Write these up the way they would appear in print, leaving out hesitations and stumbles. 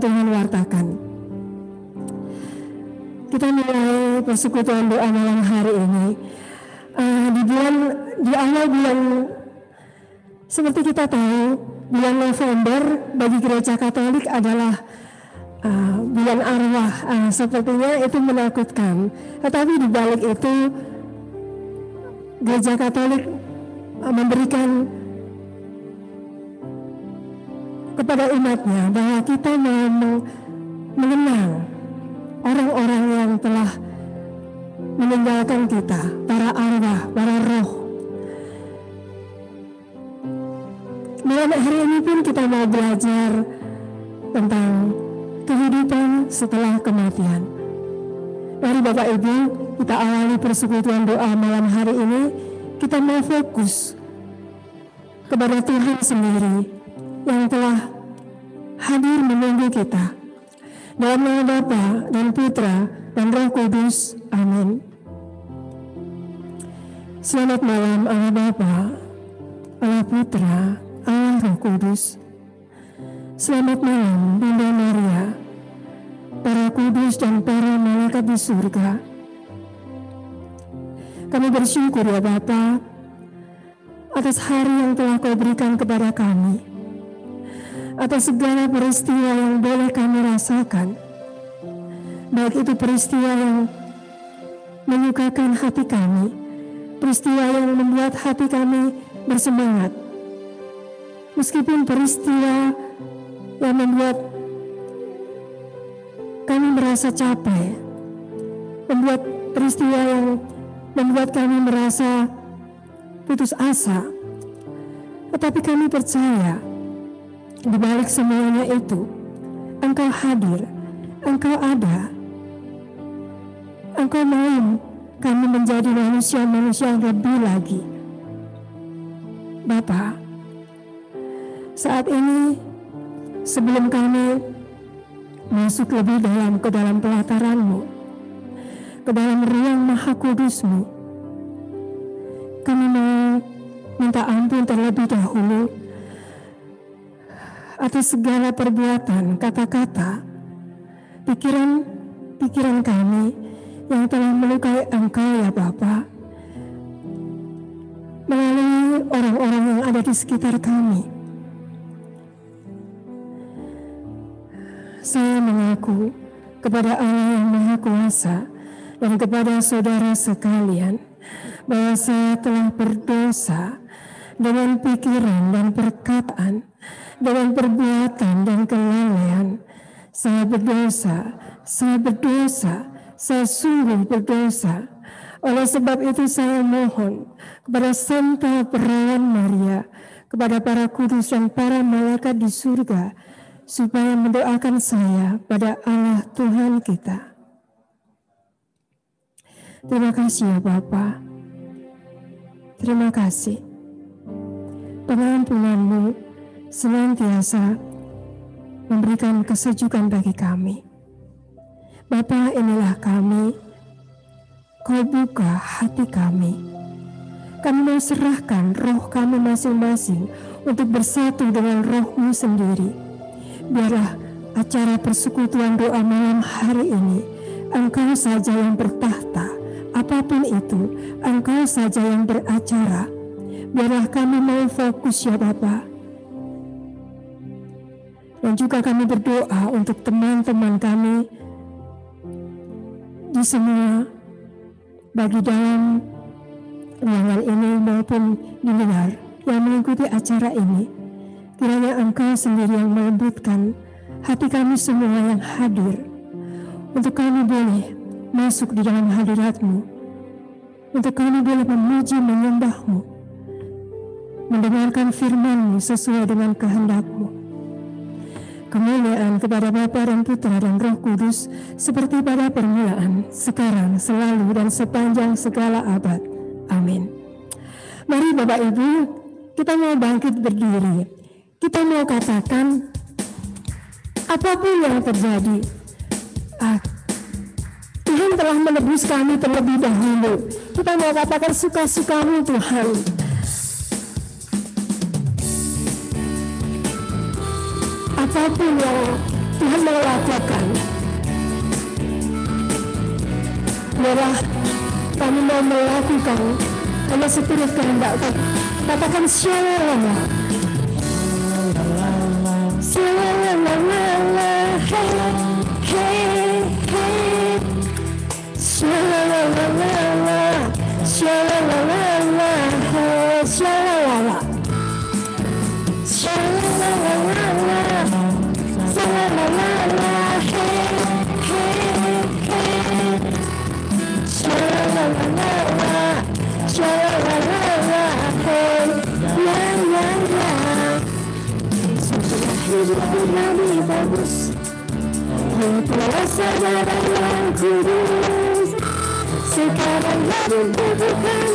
Tuhan wartakan. Kita mulai persekutuan doa malam hari ini di awal bulan, seperti kita tahu, bulan November bagi gereja Katolik adalah bulan arwah. Sepertinya itu menakutkan, tetapi di balik itu gereja Katolik memberikan kepada umatnya bahwa kita mau mengenang orang-orang yang telah meninggalkan kita, para arwah, para roh. Malam hari ini pun kita mau belajar tentang kehidupan setelah kematian. Mari Bapak Ibu, kita awali persekutuan doa malam hari ini. Kita mau fokus kepada Tuhan sendiri yang telah hadir menunggu kita. Dalam nama Bapa dan Putra dan Roh Kudus. Amin. Selamat malam Allah Bapa, Allah Putra, Allah Roh Kudus. Selamat malam Bunda Maria, para kudus dan para malaikat di surga. Kami bersyukur ya Bapa atas hari yang telah Kau berikan kepada kami, atas segala peristiwa yang boleh kami rasakan, baik itu peristiwa yang menyukakan hati kami, peristiwa yang membuat hati kami bersemangat, meskipun peristiwa yang membuat kami merasa capek, membuat peristiwa yang membuat kami merasa putus asa. Tetapi kami percaya di balik semuanya itu Engkau hadir, Engkau ada. Engkau mau kami menjadi manusia-manusia yang lebih lagi. Bapa, saat ini sebelum kami masuk lebih dalam ke dalam pelataran-Mu, ke dalam ruang Maha Kudus-Mu, kami mau minta ampun terlebih dahulu atas segala perbuatan, kata-kata, pikiran kami yang telah melukai Engkau ya Bapa, melalui orang-orang yang ada di sekitar kami. Saya mengaku kepada Allah yang Maha Kuasa dan kepada saudara sekalian bahwa saya telah berdosa dengan pikiran dan perkataan, dengan perbuatan dan kelalaian. Saya berdosa, saya sungguh berdosa. Oleh sebab itu saya mohon kepada Santa Perawan Maria, kepada para kudus dan para malaikat di surga, supaya mendoakan saya pada Allah Tuhan kita. Terima kasih ya Bapa. Terima kasih. Pengampunan-Mu senantiasa memberikan kesejukan bagi kami. Bapa, inilah kami. Kau buka hati kami. Kami mau serahkan roh kami masing-masing untuk bersatu dengan Roh-Mu sendiri. Biarlah acara persekutuan doa malam hari ini Engkau saja yang bertahta. Apapun itu, Engkau saja yang beracara. Biarlah kami mau fokus ya Bapa. Dan juga kami berdoa untuk teman-teman kami di semua, bagi dalam ruangan ini maupun di luar yang mengikuti acara ini. Kiranya Engkau sendiri yang melembutkan hati kami semua yang hadir, untuk kami boleh masuk di dalam hadirat-Mu, untuk kami boleh memuji menyembah-Mu, mendengarkan firman-Mu sesuai dengan kehendak-Mu. Kemuliaan kepada Bapa dan Putra dan Roh Kudus, seperti pada permulaan, sekarang, selalu, dan sepanjang segala abad. Amin. Mari Bapak Ibu, kita mau bangkit berdiri. Kita mau katakan, apapun yang terjadi, Tuhan telah menebus kami terlebih dahulu. Kita mau katakan suka-suka-Mu Tuhan. Apapun yang Tuhan mau biarlah kami mau melakukan hanya seturut kehendak-Mu. Katakan shalala, shalala, hey, hey, shalala, shalala, shalala, shalala, shalala, hey, hey, hey, shalala, shalala, hey, la, la, la. Setelah hidup lebih bagus, kuasa darah yang kudus, sekarang hidup bukan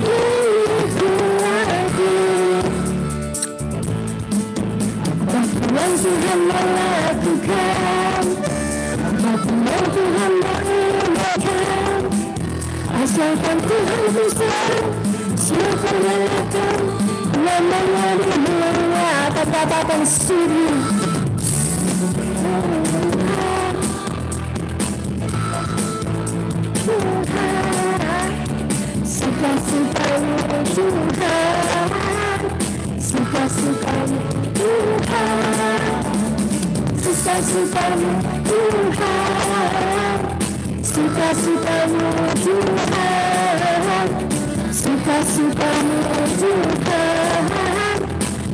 milikku lagi. Apa yang Tuhan melakukan, apa yang Tuhan mengatakan, asalkan Tuhan bisa, siapa yang akan namanya dimulia. Katakan suri. Suka-sukamu Tuhan, suka-sukamu Tuhan, suka-sukamu Tuhan, suka-sukamu Tuhan, suka-sukamu Tuhan,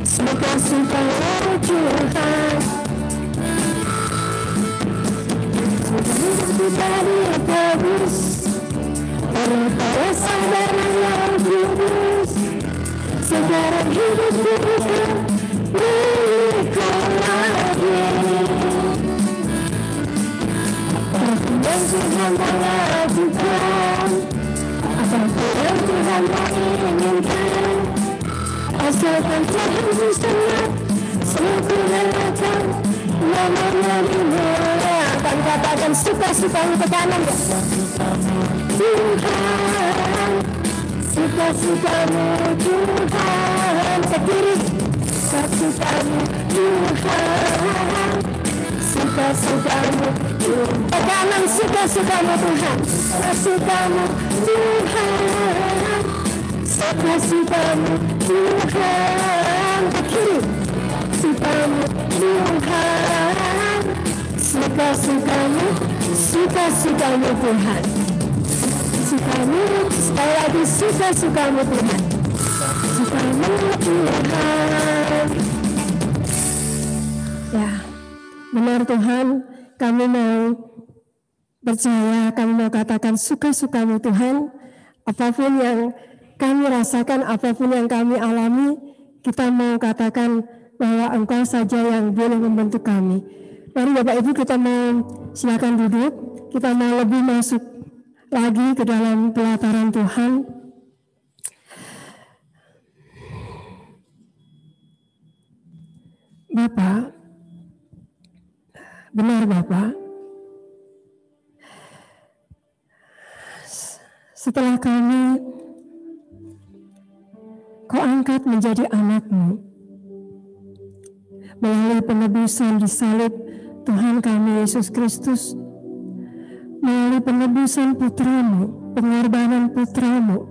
suka-sukamu Tuhan. Dari bagus, kuasa darah yang kudus, sekarang hidup bukan milikku lagi. Apa yang Tuhan melakukan, apa yang Tuhan menginginkan, asalkan Tuhan bisa, siapa yang akan namanya dimulia. Katakan suka-sukamu ke kanan ya. Tuhan, suka-sukamu Tuhan, ke kiri, suka-sukamu Tuhan, suka-sukamu Tuhan, ke kanan, suka-sukamu Tuhan, suka-sukamu Tuhan, suka-sukamu Tuhan, ke kiri, suka-sukamu Tuhan, suka-sukamu, suka-sukamu Tuhan, sukamu, sekali lagi suka-sukamu Tuhan, sukamu Tuhan. Ya, benar Tuhan, kami mau percaya, kami mau katakan suka-sukamu Tuhan. Apapun yang kami rasakan, apapun yang kami alami, kita mau katakan bahwa Engkau saja yang boleh membentuk kami. Mari Bapak Ibu, kita mau silakan duduk, kita mau lebih masuk lagi ke dalam pelataran Tuhan. Bapak, benar Bapak, setelah kami Kau angkat menjadi anak-Mu, melalui penebusan di salib Tuhan kami Yesus Kristus, melalui penebusan Putra-Mu, pengorbanan Putra-Mu.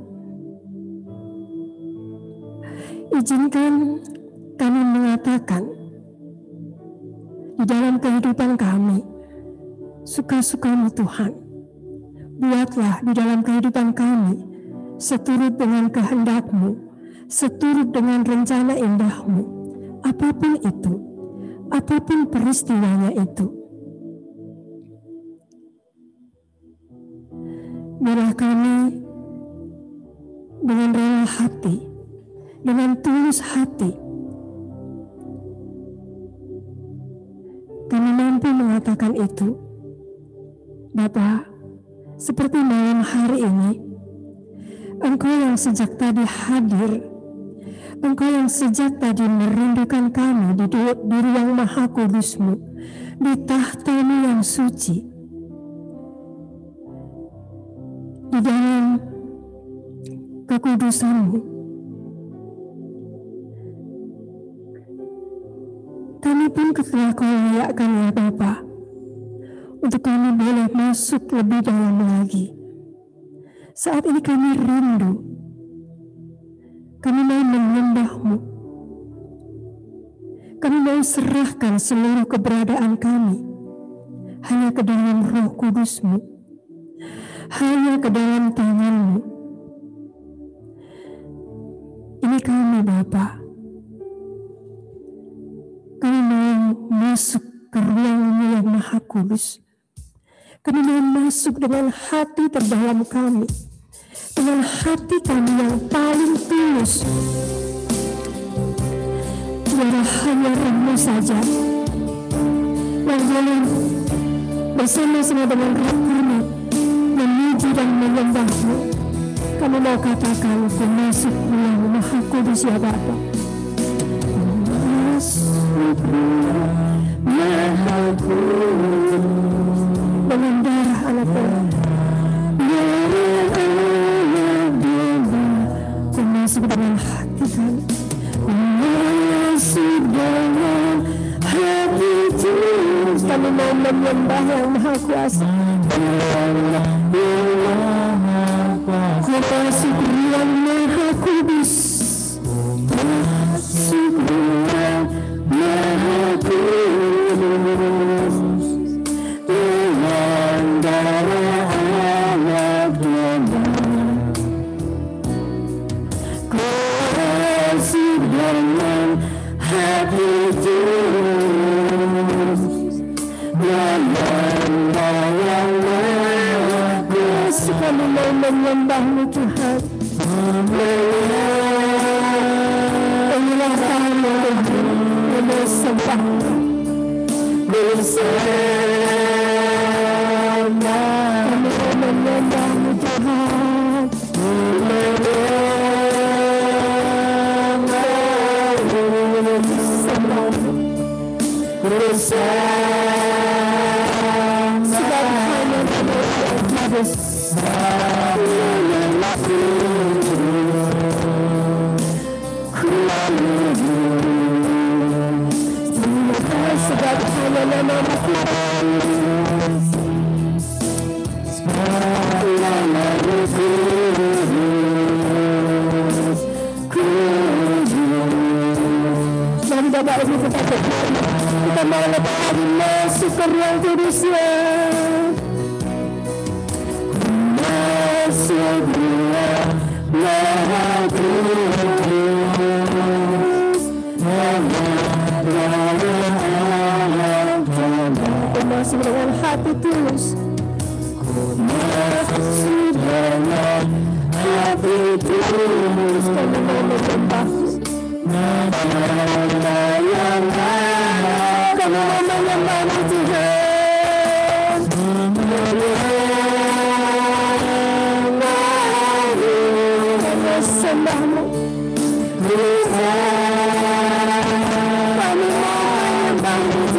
Izinkan kami mengatakan di dalam kehidupan kami, suka-suka-Mu Tuhan. Buatlah di dalam kehidupan kami seturut dengan kehendak-Mu, seturut dengan rencana indah-Mu. Apapun itu, apapun peristiwanya itu. Biarlah kami dengan rela hati, dengan tulus hati, kami mampu mengatakan itu. Bapa, seperti malam hari ini, Engkau yang sejak tadi hadir, Engkau yang sejak tadi merindukan kami di ruang maha kudus-Mu, di tahta-Mu yang suci, di dalam kekudusan-Mu. Kami pun telah Kau layakkan ya Bapa, untuk kami boleh masuk lebih dalam lagi. Saat ini kami rindu. Kami mau menyembah-Mu. Kami mau serahkan seluruh keberadaan kami hanya ke dalam Roh Kudus-Mu, hanya ke dalam tangan-Mu. Ini kami, Bapa. Kami mau masuk ke ruang-Mu yang Maha Kudus. Kami mau masuk dengan hati terdalam kami, dengan hati kami yang paling tulus. Biarlah hanya Roh-Mu saja yang boleh bersama-sama dengan Roh kami memuji dan menyembah-Mu. Kami mau katakan, ku masuk ruang Maha Kudus ya Bapa. Masuk ruang Maha Kudus dengan darah anak domba. Ku masuk dengan hati kami. Ku masuk dengan hati tulus. Kami mau menyembah yang Maha Kuasa. Ku masuk ruang Maha Kudus. Masuk ruang Maha Kudus dengan darah anak domba. Ku masuk dengan hati tulus dengan yang Maha Kuasa. Kami mau menyembah-Mu Tuhan. Inilah kami yang bersembah bersama. Kami mau menyembah-Mu Tuhan. Bersama. Sebab hanya Kudus. Sebab hanya nama-Mu Kudus. Nama-Mu Kudus. Kudus. Mari Bapak Ibu kita berdoa. Kita mau lepas masuk ke ruang kudusnya. Masuk ruang Maha Kudus. Masuk dengan hati tulus. Masuk dengan hati tulus. Kami mau menyembah-Mu. Kami mau menyembah-Mu Tuhan. Sembah-Mu. Kami mau menyembah-Mu Tuhan.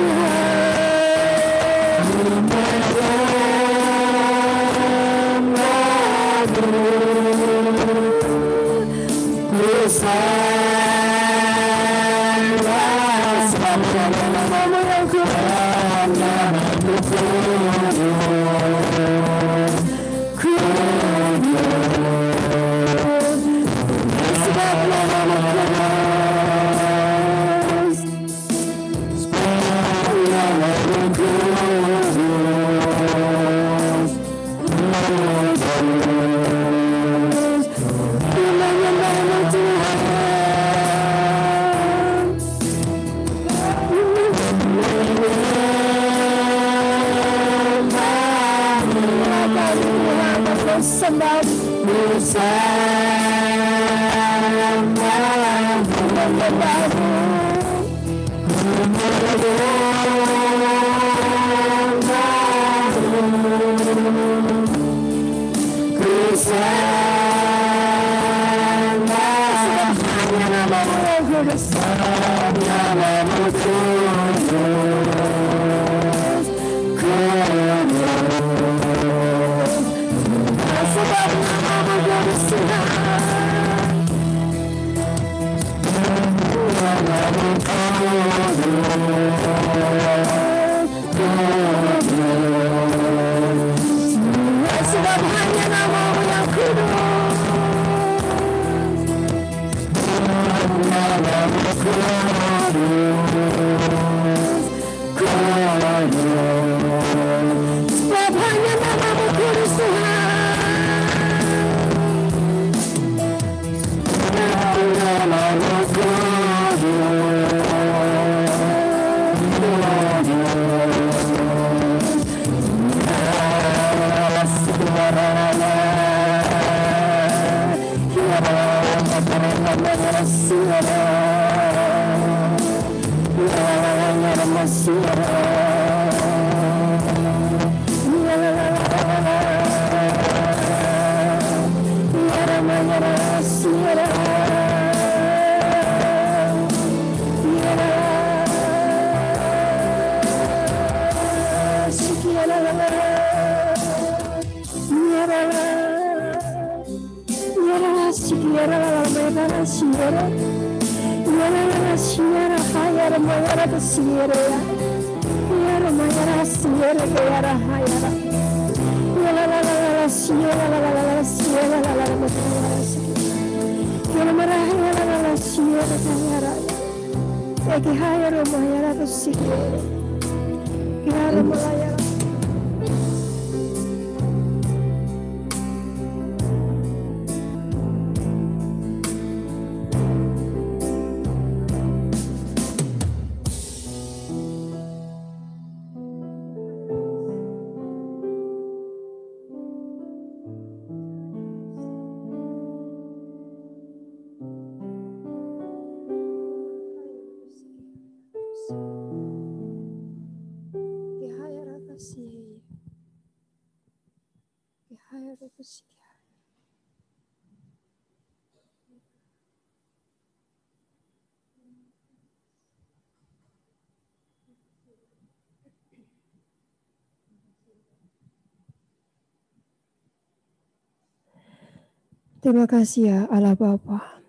Terima kasih ya Allah Bapa.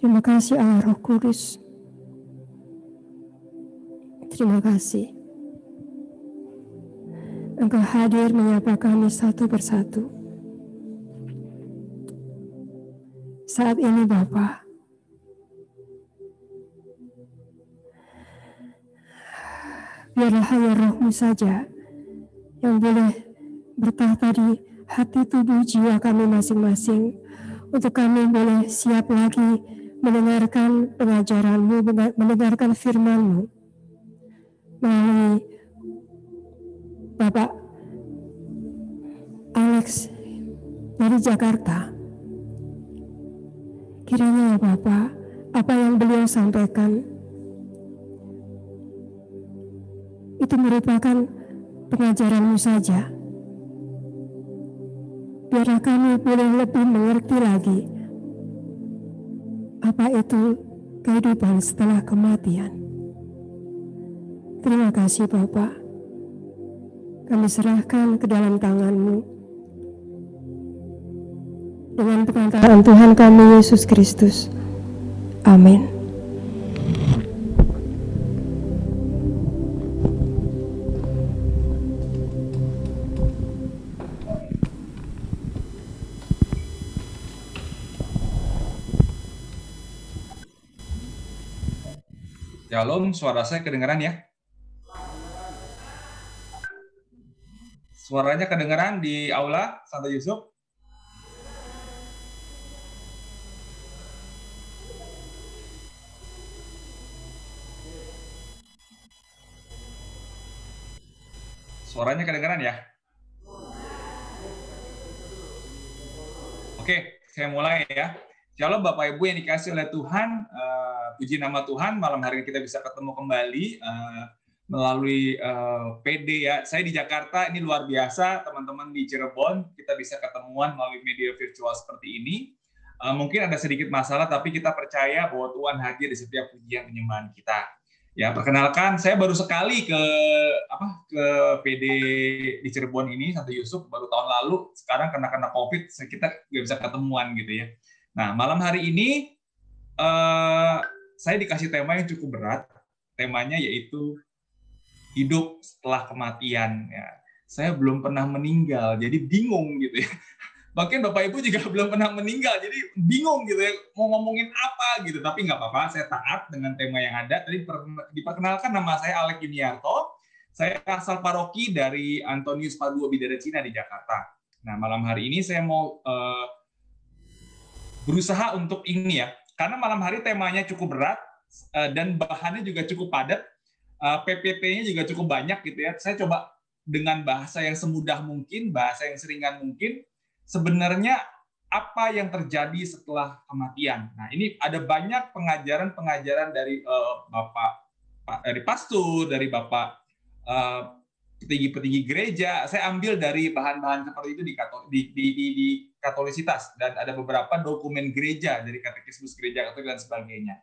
Terima kasih Allah Roh Kudus. Terima kasih. Engkau hadir menyapa kami satu persatu. Saat ini Bapa, biarlah hanya Roh-Mu saja yang boleh bertahta di hati, tubuh, jiwa kami masing-masing, untuk kami boleh siap lagi mendengarkan pengajaran-Mu, mendengarkan firman-Mu melalui Bapak Alex dari Jakarta. Kiranya ya Bapak, apa yang beliau sampaikan itu merupakan pengajaran-Mu saja. Biarlah kami boleh lebih mengerti lagi apa itu kehidupan setelah kematian. Terima kasih Bapak. Kami serahkan ke dalam tangan-Mu. Dengan pengantaran Tuhan kami Yesus Kristus. Amin. Shalom, suara saya kedengaran ya? Suaranya kedengaran di aula, Santo Yusuf? Suaranya kedengaran ya? Oke, saya mulai ya. Shalom Bapak Ibu yang dikasih oleh Tuhan, puji nama Tuhan, malam hari ini kita bisa ketemu kembali melalui PD ya. Saya di Jakarta, ini luar biasa, teman-teman di Cirebon, kita bisa ketemuan melalui media virtual seperti ini. Mungkin ada sedikit masalah, tapi kita percaya bahwa Tuhan hadir di setiap pujian penyembahan kita. Ya, perkenalkan, saya baru sekali ke PD di Cirebon ini, Santo Yusuf, baru tahun lalu. Sekarang kena COVID, kita nggak bisa ketemuan gitu ya. Nah, malam hari ini saya dikasih tema yang cukup berat. Temanya yaitu hidup setelah kematian. Ya, saya belum pernah meninggal, jadi bingung gitu ya. Bahkan Bapak Ibu juga belum pernah meninggal, jadi bingung gitu ya, mau ngomongin apa gitu. Tapi nggak apa-apa, saya taat dengan tema yang ada. Tadi diperkenalkan, nama saya Alek Yuniarto. Saya asal paroki dari Antonius Padua Bidara Cina di Jakarta. Nah, malam hari ini saya mau berusaha untuk ini ya, karena malam hari temanya cukup berat dan bahannya juga cukup padat, PPT-nya juga cukup banyak gitu ya. Saya coba dengan bahasa yang semudah mungkin, bahasa yang seringan mungkin, sebenarnya apa yang terjadi setelah kematian. Nah, ini ada banyak pengajaran dari dari pastor, dari Bapak petinggi gereja. Saya ambil dari bahan-bahan seperti itu di Katolisitas, dan ada beberapa dokumen gereja dari Katekismus Gereja Katolik dan sebagainya.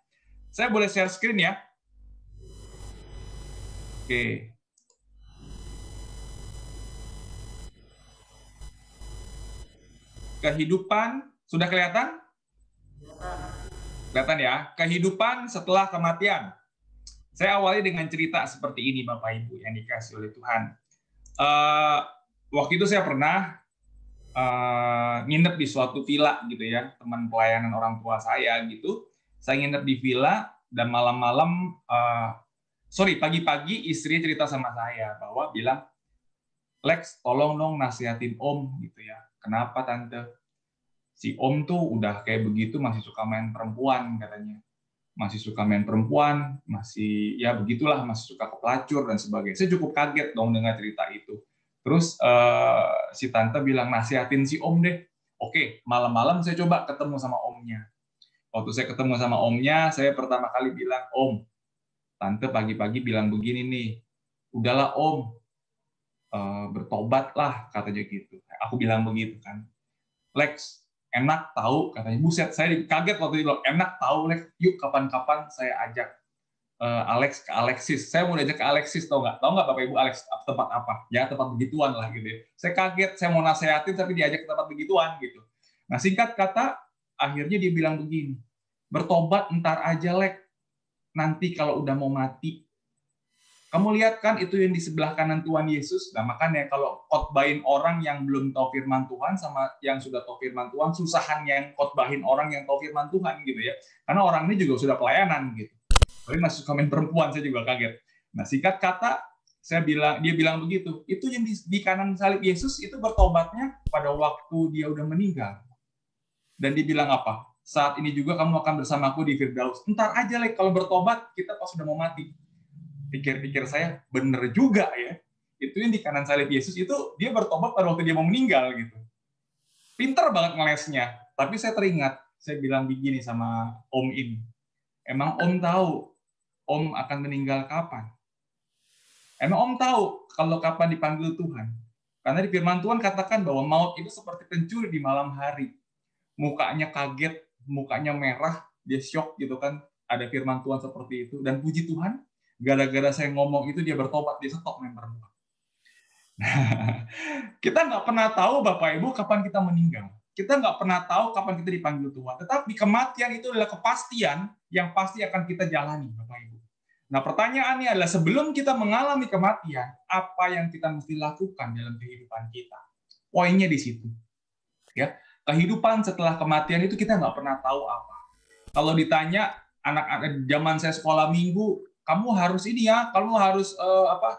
Saya boleh share screen ya? Oke. Kehidupan, sudah kelihatan? Kelihatan ya, kehidupan setelah kematian. Saya awali dengan cerita seperti ini, Bapak Ibu yang dikasih oleh Tuhan. Waktu itu saya pernah nginep di suatu villa gitu ya, teman pelayanan orang tua saya gitu. Saya nginep di villa dan malam-malam, pagi-pagi istri cerita sama saya bahwa bilang, Lex, tolong dong nasihatin Om gitu ya. Kenapa Tante? Si Om tuh udah kayak begitu masih suka main perempuan katanya. Masih suka main perempuan, masih ya begitulah, masih suka ke pelacur dan sebagainya. Saya cukup kaget dong dengar cerita itu. Terus si Tante bilang nasihatin si Om deh. Oke, malam-malam saya coba ketemu sama Omnya. Waktu saya ketemu sama Omnya, saya pertama kali bilang, Om, Tante pagi-pagi bilang begini nih, udahlah Om, bertobatlah katanya gitu. Aku bilang begitu kan. Lex, enak tahu katanya. Buset, saya kaget waktu itu. Enak tahu Lex, yuk kapan-kapan saya ajak Alex ke Alexis. Saya mau ajak ke Alexis, tahu nggak Bapak Ibu Alex tempat apa? Ya tempat begituan lah gitu ya. Saya kaget, saya mau nasehatin tapi diajak ke tempat begituan gitu. Nah singkat kata, akhirnya dia bilang begini, bertobat ntar aja Lex, nanti kalau udah mau mati. Kamu lihat kan itu yang di sebelah kanan Tuhan Yesus. Nah makanya kalau khotbahin orang yang belum tahu firman Tuhan sama yang sudah tahu firman Tuhan, susahan yang khotbahin orang yang tahu firman Tuhan gitu ya. Karena orang ini juga sudah pelayanan gitu. Tapi masih suka main perempuan, saya juga kaget. Nah singkat kata, dia bilang begitu. Itu yang di kanan salib Yesus itu bertobatnya pada waktu dia udah meninggal. Dan dia bilang apa? Saat ini juga kamu akan bersamaku di Firdaus. Ntar aja Lek, kalau bertobat kita pas sudah mau mati. Pikir-pikir saya, bener juga ya. Itu yang di kanan salib Yesus itu dia bertobat pada waktu dia mau meninggal gitu. Pinter banget ngelesnya. Tapi saya teringat, saya bilang begini sama Om ini. Emang Om tahu Om akan meninggal kapan? Emang Om tahu kalau kapan dipanggil Tuhan? Karena di firman Tuhan katakan bahwa maut itu seperti pencuri di malam hari. Mukanya kaget, mukanya merah, dia shock gitu kan. Ada firman Tuhan seperti itu. Dan puji Tuhan, gara-gara saya ngomong itu dia bertobat, dia stop main perempuan. Nah, kita nggak pernah tahu Bapak Ibu kapan kita meninggal. Kita nggak pernah tahu kapan kita dipanggil Tuhan. Tetapi kematian itu adalah kepastian yang pasti akan kita jalani Bapak Ibu. Nah pertanyaannya adalah sebelum kita mengalami kematian, apa yang kita mesti lakukan dalam kehidupan kita? Poinnya di situ. Ya, kehidupan setelah kematian itu kita nggak pernah tahu apa. Kalau ditanya anak-anak zaman saya sekolah minggu, kamu harus ini ya, kamu harus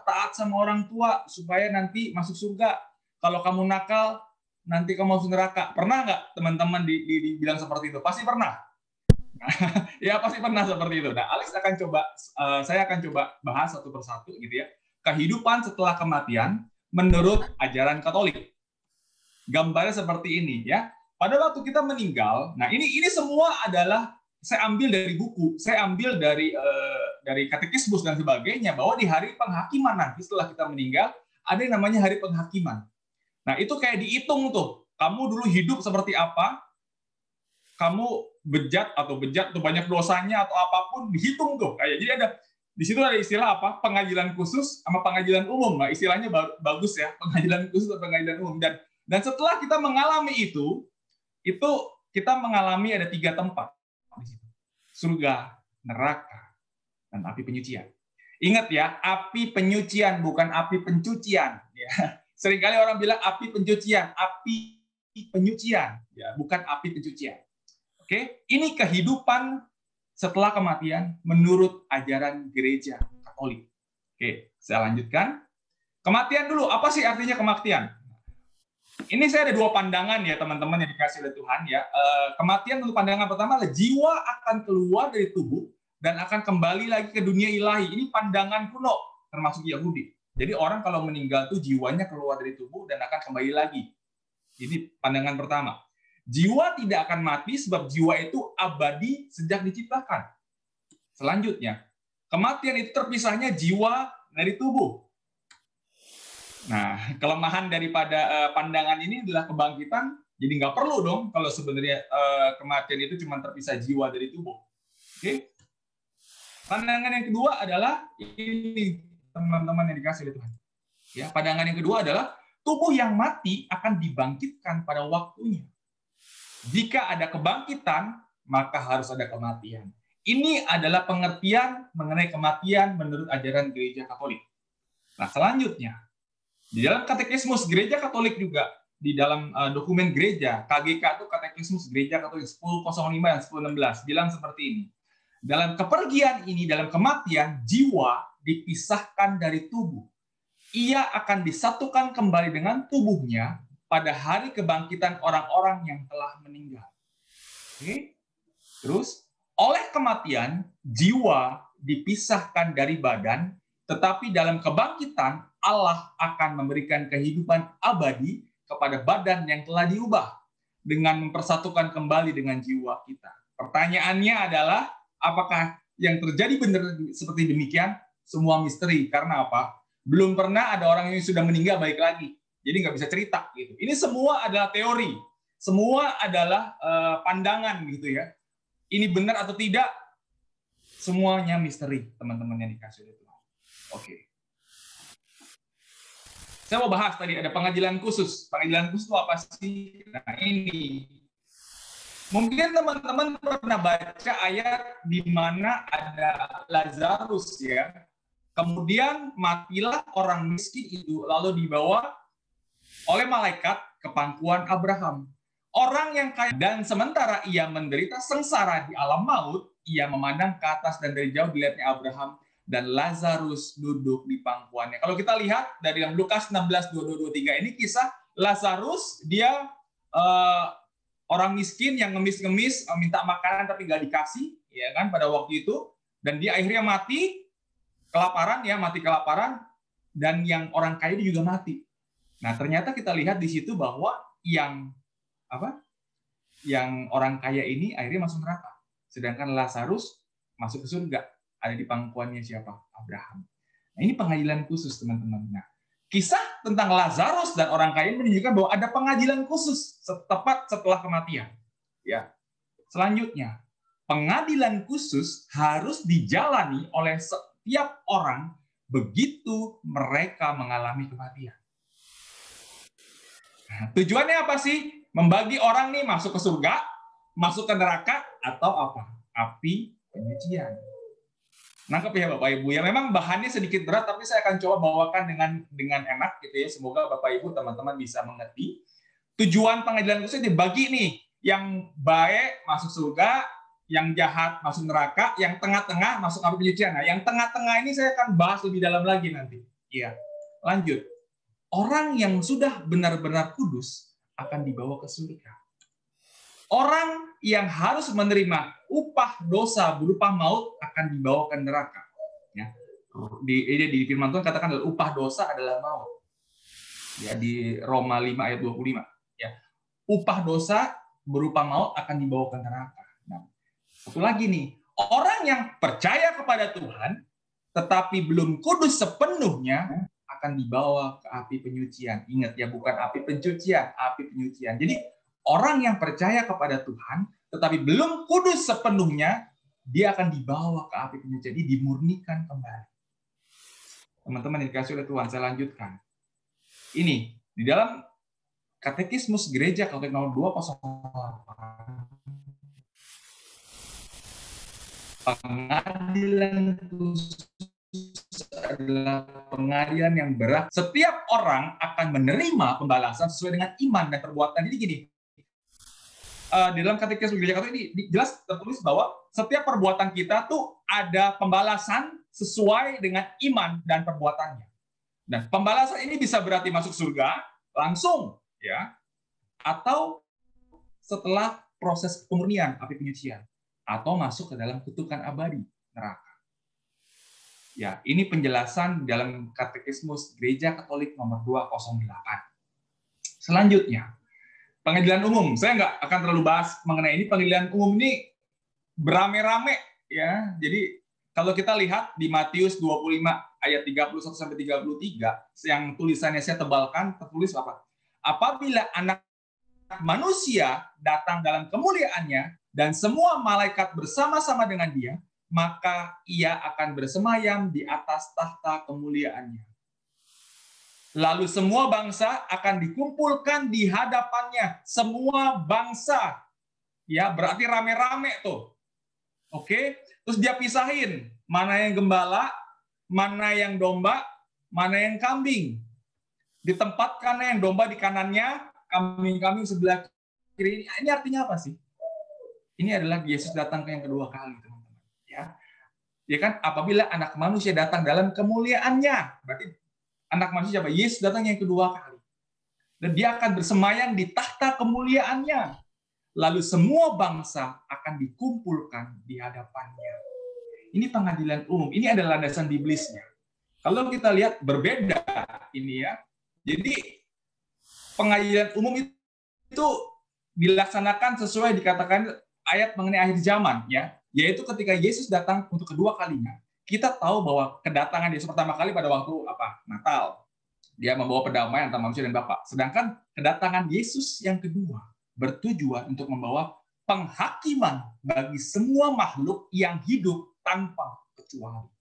taat sama orang tua supaya nanti masuk surga. Kalau kamu nakal, nanti kamu masuk neraka. Pernah nggak teman-teman dibilang seperti itu? Pasti pernah. Ya pasti pernah seperti itu. Nah, saya akan coba bahas satu persatu gitu ya. Kehidupan setelah kematian menurut ajaran Katolik. Gambarnya seperti ini ya. Pada waktu kita meninggal, nah ini semua adalah saya ambil dari buku, saya ambil dari katekismus dan sebagainya, bahwa di hari penghakiman nanti setelah kita meninggal ada yang namanya hari penghakiman. Nah itu kayak dihitung tuh, kamu dulu hidup seperti apa, kamu bejat atau banyak dosanya atau apapun dihitung tuh. Kayak jadi ada di situ ada istilah apa? Pengadilan khusus sama pengadilan umum. Nah, istilahnya bagus ya, pengadilan khusus atau pengadilan umum. Dan setelah kita mengalami itu kita mengalami ada 3 tempat. Surga, neraka, dan api penyucian. Ingat ya, api penyucian bukan api pencucian. Ya. Seringkali orang bilang api pencucian, api penyucian, ya, bukan api pencucian. Oke, ini kehidupan setelah kematian menurut ajaran gereja Katolik. Oke, saya lanjutkan. Kematian dulu, apa sih artinya kematian? Ini saya ada 2 pandangan ya teman-teman yang dikasih oleh Tuhan ya. Kematian untuk pandangan pertama adalah jiwa akan keluar dari tubuh dan akan kembali lagi ke dunia ilahi. Ini pandangan kuno termasuk Yahudi. Jadi orang kalau meninggal tuh jiwanya keluar dari tubuh dan akan kembali lagi. Ini pandangan pertama. Jiwa tidak akan mati sebab jiwa itu abadi sejak diciptakan. Selanjutnya, kematian itu terpisahnya jiwa dari tubuh. Nah, kelemahan daripada pandangan ini adalah kebangkitan, jadi nggak perlu dong kalau sebenarnya kematian itu cuma terpisah jiwa dari tubuh. Oke? Pandangan yang kedua adalah ini teman-teman yang dikasih oleh Tuhan. Ya, pandangan yang kedua adalah tubuh yang mati akan dibangkitkan pada waktunya. Jika ada kebangkitan, maka harus ada kematian. Ini adalah pengertian mengenai kematian menurut ajaran Gereja Katolik. Nah, selanjutnya, di dalam Katekismus Gereja Katolik juga, di dalam dokumen gereja, KGK itu Katekismus Gereja Katolik 1005 dan 1016, bilang seperti ini. Dalam kepergian ini, dalam kematian, jiwa dipisahkan dari tubuh. Ia akan disatukan kembali dengan tubuhnya pada hari kebangkitan orang-orang yang telah meninggal. Oke? Terus, oleh kematian, jiwa dipisahkan dari badan, tetapi dalam kebangkitan, Allah akan memberikan kehidupan abadi kepada badan yang telah diubah dengan mempersatukan kembali dengan jiwa kita. Pertanyaannya adalah, apakah yang terjadi benar seperti demikian? Semua misteri. Karena apa? Belum pernah ada orang yang sudah meninggal balik lagi. Jadi nggak bisa cerita. Gitu. Ini semua adalah teori. Semua adalah pandangan gitu ya. Ini benar atau tidak? Semuanya misteri, teman-teman yang dikasih oleh Tuhan. Oke. Saya mau bahas tadi ada pengadilan khusus. Pengadilan khusus itu apa sih? Nah, ini. Mungkin teman-teman pernah baca ayat di mana ada Lazarus ya. Kemudian matilah orang miskin itu lalu dibawa oleh malaikat ke pangkuan Abraham. Orang yang kaya dan sementara ia menderita sengsara di alam maut, ia memandang ke atas dan dari jauh dilihatnya Abraham dan Lazarus duduk di pangkuannya. Kalau kita lihat dari dalam Lukas 16:22-23 ini kisah Lazarus, dia orang miskin yang ngemis-ngemis minta makanan tapi nggak dikasih, ya kan pada waktu itu, dan dia akhirnya mati kelaparan ya, mati kelaparan, dan yang orang kaya juga mati. Nah ternyata kita lihat di situ bahwa yang orang kaya ini akhirnya masuk neraka, sedangkan Lazarus masuk ke surga, ada di pangkuannya siapa? Abraham. Nah ini pengadilan khusus teman-teman. Nah, kisah tentang Lazarus dan orang kaya menunjukkan bahwa ada pengadilan khusus tepat setelah kematian. Ya. Selanjutnya, pengadilan khusus harus dijalani oleh setiap orang begitu mereka mengalami kematian. Nah, tujuannya apa sih? Membagi orang nih masuk ke surga, masuk ke neraka, atau apa? Api penyucian. Nangkep ya Bapak Ibu ya. Memang bahannya sedikit berat, tapi saya akan coba bawakan dengan enak gitu ya. Semoga Bapak Ibu teman-teman bisa mengerti. Tujuan pengadilan khusus dibagi nih, yang baik masuk surga, yang jahat masuk neraka, yang tengah-tengah masuk api penyucian. Nah, yang tengah-tengah ini saya akan bahas lebih dalam lagi nanti. Iya. Lanjut. Orang yang sudah benar-benar kudus akan dibawa ke surga. Orang yang harus menerima upah dosa berupa maut akan dibawa ke neraka. Ya. Di firman Tuhan katakan adalah upah dosa adalah maut. Ya, di Roma 5 ayat 25. Ya. Upah dosa berupa maut akan dibawa ke neraka. Nah, satu lagi nih, orang yang percaya kepada Tuhan tetapi belum kudus sepenuhnya akan dibawa ke api penyucian. Ingat ya, bukan api pencucian, api penyucian. Jadi orang yang percaya kepada Tuhan tetapi belum kudus sepenuhnya, dia akan dibawa ke api penyucian. Jadi dimurnikan kembali. Teman-teman yang dikasih oleh Tuhan, saya lanjutkan. Ini di dalam Katekismus Gereja Katolik nomor 208. Pengadilan khusus adalah pengadilan yang berat. Setiap orang akan menerima pembalasan sesuai dengan iman dan perbuatan. Jadi gini, di dalam Katekismus Gereja Katolik ini jelas tertulis bahwa setiap perbuatan kita tuh ada pembalasan sesuai dengan iman dan perbuatannya. Dan pembalasan ini bisa berarti masuk surga langsung, ya, atau setelah proses pemurnian api penyucian, atau masuk ke dalam kutukan abadi neraka. Ya, ini penjelasan dalam Katekismus Gereja Katolik nomor 208. Selanjutnya, pengadilan umum. Saya nggak akan terlalu bahas mengenai ini. Pengadilan umum ini berame-rame, ya. Jadi kalau kita lihat di Matius 25 ayat 31-33, yang tulisannya saya tebalkan, tertulis apa? Apabila Anak Manusia datang dalam kemuliaannya dan semua malaikat bersama-sama dengan dia, maka ia akan bersemayam di atas tahta kemuliaannya. Lalu semua bangsa akan dikumpulkan di hadapannya. Semua bangsa Ya, berarti rame-rame tuh. Oke, terus dia pisahin mana yang gembala, mana yang domba, mana yang kambing. Ditempatkan yang domba di kanannya, kambing-kambing sebelah kiri. Ini artinya apa sih? Ini adalah Yesus datang yang kedua kali, teman-teman. Ya kan, apabila anak manusia datang dalam kemuliaannya, berarti anak manusia siapa? Yesus datang yang kedua kali. Dan dia akan bersemayam di tahta kemuliaannya. Lalu semua bangsa akan dikumpulkan di hadapannya. Ini pengadilan umum. Ini adalah landasan biblisnya. Kalau kita lihat berbeda ini ya. Jadi pengadilan umum itu dilaksanakan sesuai dikatakan ayat mengenai akhir zaman ya. Yaitu ketika Yesus datang untuk kedua kalinya. Kita tahu bahwa kedatangan Yesus pertama kali pada waktu Natal. Dia membawa pendamaian antara manusia dan Bapa. Sedangkan kedatangan Yesus yang kedua bertujuan untuk membawa penghakiman bagi semua makhluk yang hidup tanpa kecuali.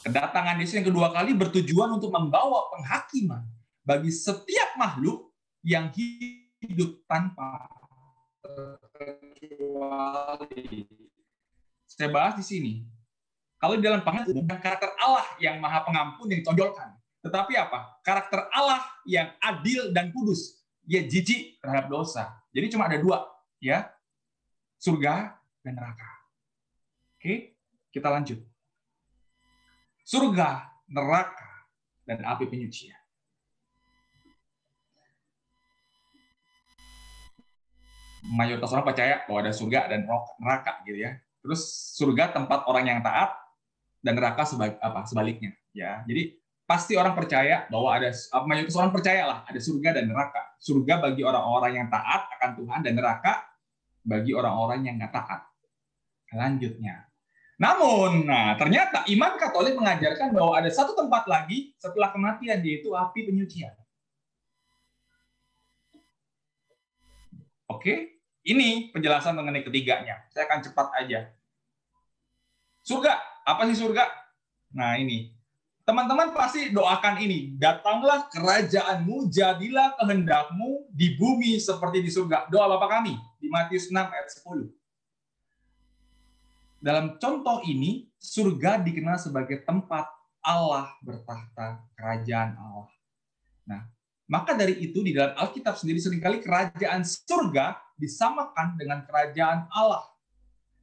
Kedatangan Yesus yang kedua kali bertujuan untuk membawa penghakiman bagi setiap makhluk yang hidup tanpa kecuali. Saya bahas di sini. Kalau di dalam penghakiman bukan karakter Allah yang Maha Pengampun yang ditonjolkan, tetapi apa? Karakter Allah yang adil dan kudus. Dia jijik terhadap dosa. Jadi cuma ada dua, ya, surga dan neraka. Oke, kita lanjut. Surga, neraka, dan api penyucian. Mayoritas orang percaya bahwa ada surga dan neraka, gitu ya. Terus surga tempat orang yang taat dan neraka sebaliknya, ya. Jadi pasti orang percaya bahwa mayoritas orang percayalah ada surga dan neraka. Surga bagi orang-orang yang taat akan Tuhan dan neraka bagi orang-orang yang nggak taat. Selanjutnya. Namun, ternyata iman Katolik mengajarkan bahwa ada satu tempat lagi setelah kematian, yaitu api penyucian. Oke, ini penjelasan mengenai ketiganya. Saya akan cepat aja. Surga, apa sih surga? Nah, ini. Teman-teman pasti doakan ini. Datanglah kerajaanmu, jadilah kehendakmu di bumi seperti di surga. Doa Bapa kami di Matius 6 ayat 10. Dalam contoh ini, surga dikenal sebagai tempat Allah bertahta, kerajaan Allah. Nah, maka dari itu di dalam Alkitab sendiri seringkali kerajaan surga disamakan dengan kerajaan Allah.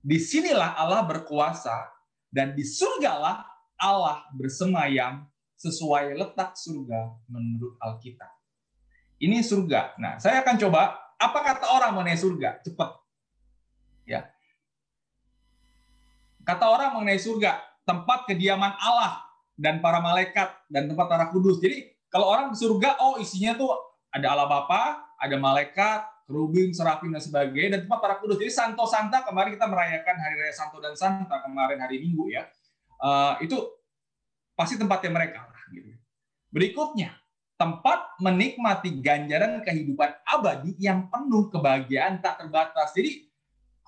Disinilah Allah berkuasa dan di surgalah Allah bersemayam sesuai letak surga menurut Alkitab. Ini surga. Nah, saya akan coba apa kata orang mengenai surga. Cepat. Ya. Kata orang mengenai surga, tempat kediaman Allah dan para malaikat dan tempat para kudus. Jadi, kalau orang di surga, isinya tuh ada Allah Bapa, ada malaikat, kerubin, serafim dan sebagainya dan tempat para kudus. Jadi Santo Santa kemarin kita merayakan hari raya Santo dan Santa kemarin hari Minggu ya. Itu pasti tempatnya mereka. Gitu. Berikutnya, tempat menikmati ganjaran kehidupan abadi yang penuh kebahagiaan tak terbatas. Jadi,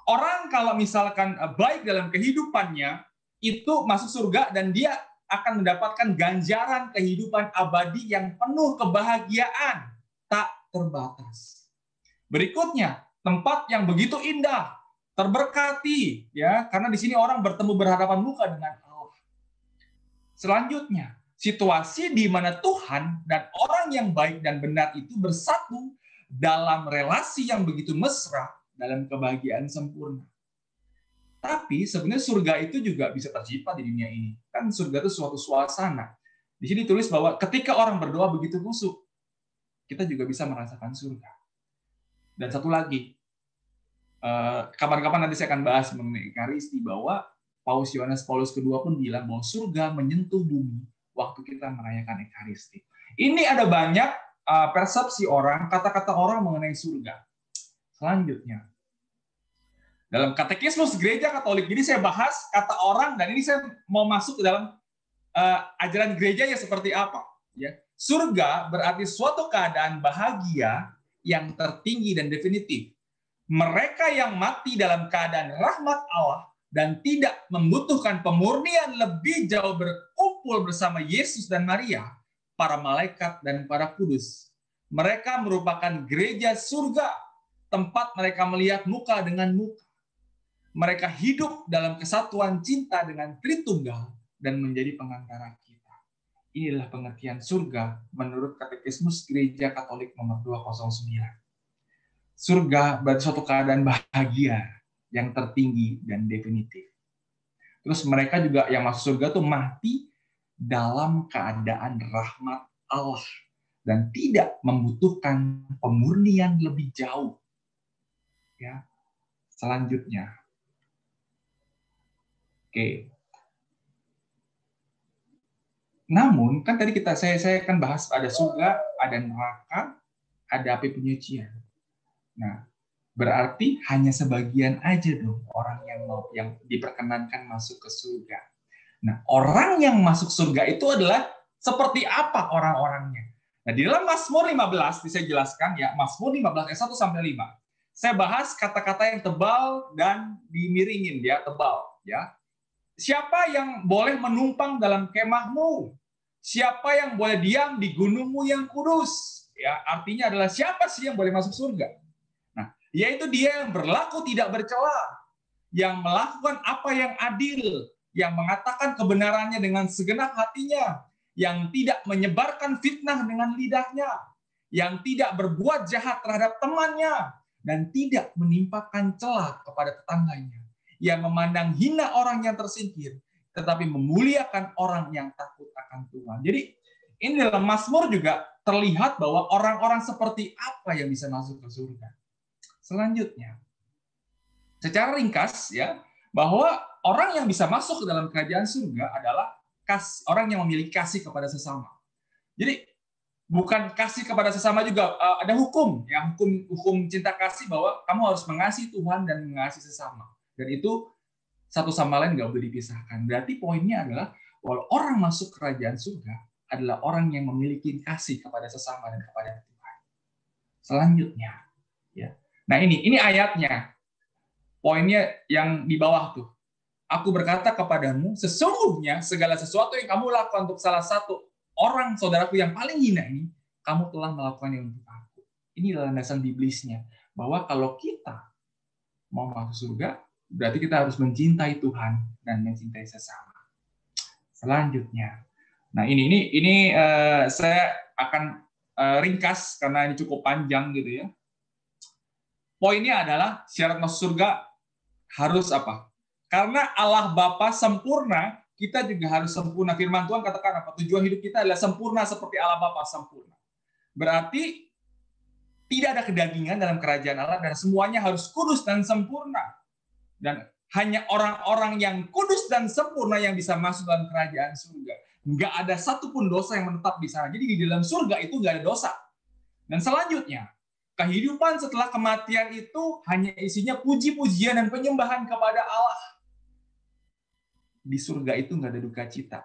orang kalau misalkan baik dalam kehidupannya, itu masuk surga dan dia akan mendapatkan ganjaran kehidupan abadi yang penuh kebahagiaan tak terbatas. Berikutnya, tempat yang begitu indah, terberkati, ya, karena di sini orang bertemu berhadapan muka dengan Allah. Selanjutnya, situasi di mana Tuhan dan orang yang baik dan benar itu bersatu dalam relasi yang begitu mesra dalam kebahagiaan sempurna. Tapi sebenarnya surga itu juga bisa tercipta di dunia ini. Kan surga itu suatu suasana. Di sini tulis bahwa ketika orang berdoa begitu khusyuk, kita juga bisa merasakan surga. Dan satu lagi, kapan-kapan nanti saya akan bahas mengenai Ekaristi, bahwa Paus Yohanes Paulus II pun bilang bahwa surga menyentuh bumi waktu kita merayakan Ekaristi. Ini ada banyak persepsi orang, kata-kata orang mengenai surga. Selanjutnya, dalam katekismus gereja Katolik, jadi saya bahas kata orang, dan ini saya mau masuk ke dalam ajaran gerejanya seperti apa. Ya. Surga berarti suatu keadaan bahagia yang tertinggi dan definitif. Mereka yang mati dalam keadaan rahmat Allah dan tidak membutuhkan pemurnian lebih jauh berkumpul bersama Yesus dan Maria, para malaikat dan para kudus. Mereka merupakan gereja surga tempat mereka melihat muka dengan muka. Mereka hidup dalam kesatuan cinta dengan Tritunggal dan menjadi pengantara kita. Inilah pengertian surga menurut Katekismus Gereja Katolik nomor 209. Surga berarti suatu keadaan bahagia yang tertinggi dan definitif. Terus mereka juga yang masuk surga tuh mati dalam keadaan rahmat Allah dan tidak membutuhkan pemurnian lebih jauh. Ya. Selanjutnya. Oke. Namun kan tadi saya kan bahas ada surga, ada neraka, ada api penyucian. Nah, berarti hanya sebagian aja dong orang yang diperkenankan masuk ke surga. Nah, orang yang masuk surga itu adalah seperti apa orang-orangnya? Nah, di dalam Mazmur 15 bisa jelaskan ya, Mazmur 15 ayat 1 sampai 5. Saya bahas kata-kata yang tebal dan dimiringin ya, tebal ya. Siapa yang boleh menumpang dalam kemahmu? Siapa yang boleh diam di gunungmu yang kudus? Ya, artinya adalah siapa sih yang boleh masuk surga? Nah, yaitu dia yang berlaku tidak bercela, yang melakukan apa yang adil, yang mengatakan kebenarannya dengan segenap hatinya, yang tidak menyebarkan fitnah dengan lidahnya, yang tidak berbuat jahat terhadap temannya, dan tidak menimpakan celah kepada tetangganya, yang memandang hina orang yang tersingkir, tetapi memuliakan orang yang takut akan Tuhan. Jadi ini dalam Mazmur juga terlihat bahwa orang-orang seperti apa yang bisa masuk ke surga. Selanjutnya, secara ringkas ya, bahwa orang yang bisa masuk ke dalam kerajaan surga adalah orang yang memiliki kasih kepada sesama. Jadi bukan kasih kepada sesama juga, ada hukum, ya hukum cinta kasih bahwa kamu harus mengasihi Tuhan dan mengasihi sesama. Dan itu satu sama lain nggak boleh dipisahkan. Berarti poinnya adalah bahwa orang masuk kerajaan surga adalah orang yang memiliki kasih kepada sesama dan kepada Tuhan. Selanjutnya, ya. Nah ini ayatnya. Poinnya yang di bawah tuh. Aku berkata kepadamu, sesungguhnya segala sesuatu yang kamu lakukan untuk salah satu orang saudaraku yang paling hina ini, kamu telah melakukannya untuk aku. Ini landasan biblisnya. Bahwa kalau kita mau masuk surga, berarti kita harus mencintai Tuhan dan mencintai sesama. Selanjutnya, nah ini saya akan ringkas karena ini cukup panjang gitu ya. Poinnya adalah syarat masuk surga harus apa? Karena Allah Bapa sempurna, kita juga harus sempurna. Firman Tuhan katakan apa? Tujuan hidup kita adalah sempurna seperti Allah Bapa sempurna. Berarti tidak ada kedagingan dalam kerajaan Allah dan semuanya harus kudus dan sempurna. Dan hanya orang-orang yang kudus dan sempurna yang bisa masuk dalam kerajaan surga. Nggak ada satupun dosa yang menetap di sana. Jadi di dalam surga itu nggak ada dosa. Dan selanjutnya, kehidupan setelah kematian itu hanya isinya puji-pujian dan penyembahan kepada Allah. Di surga itu nggak ada duka cita.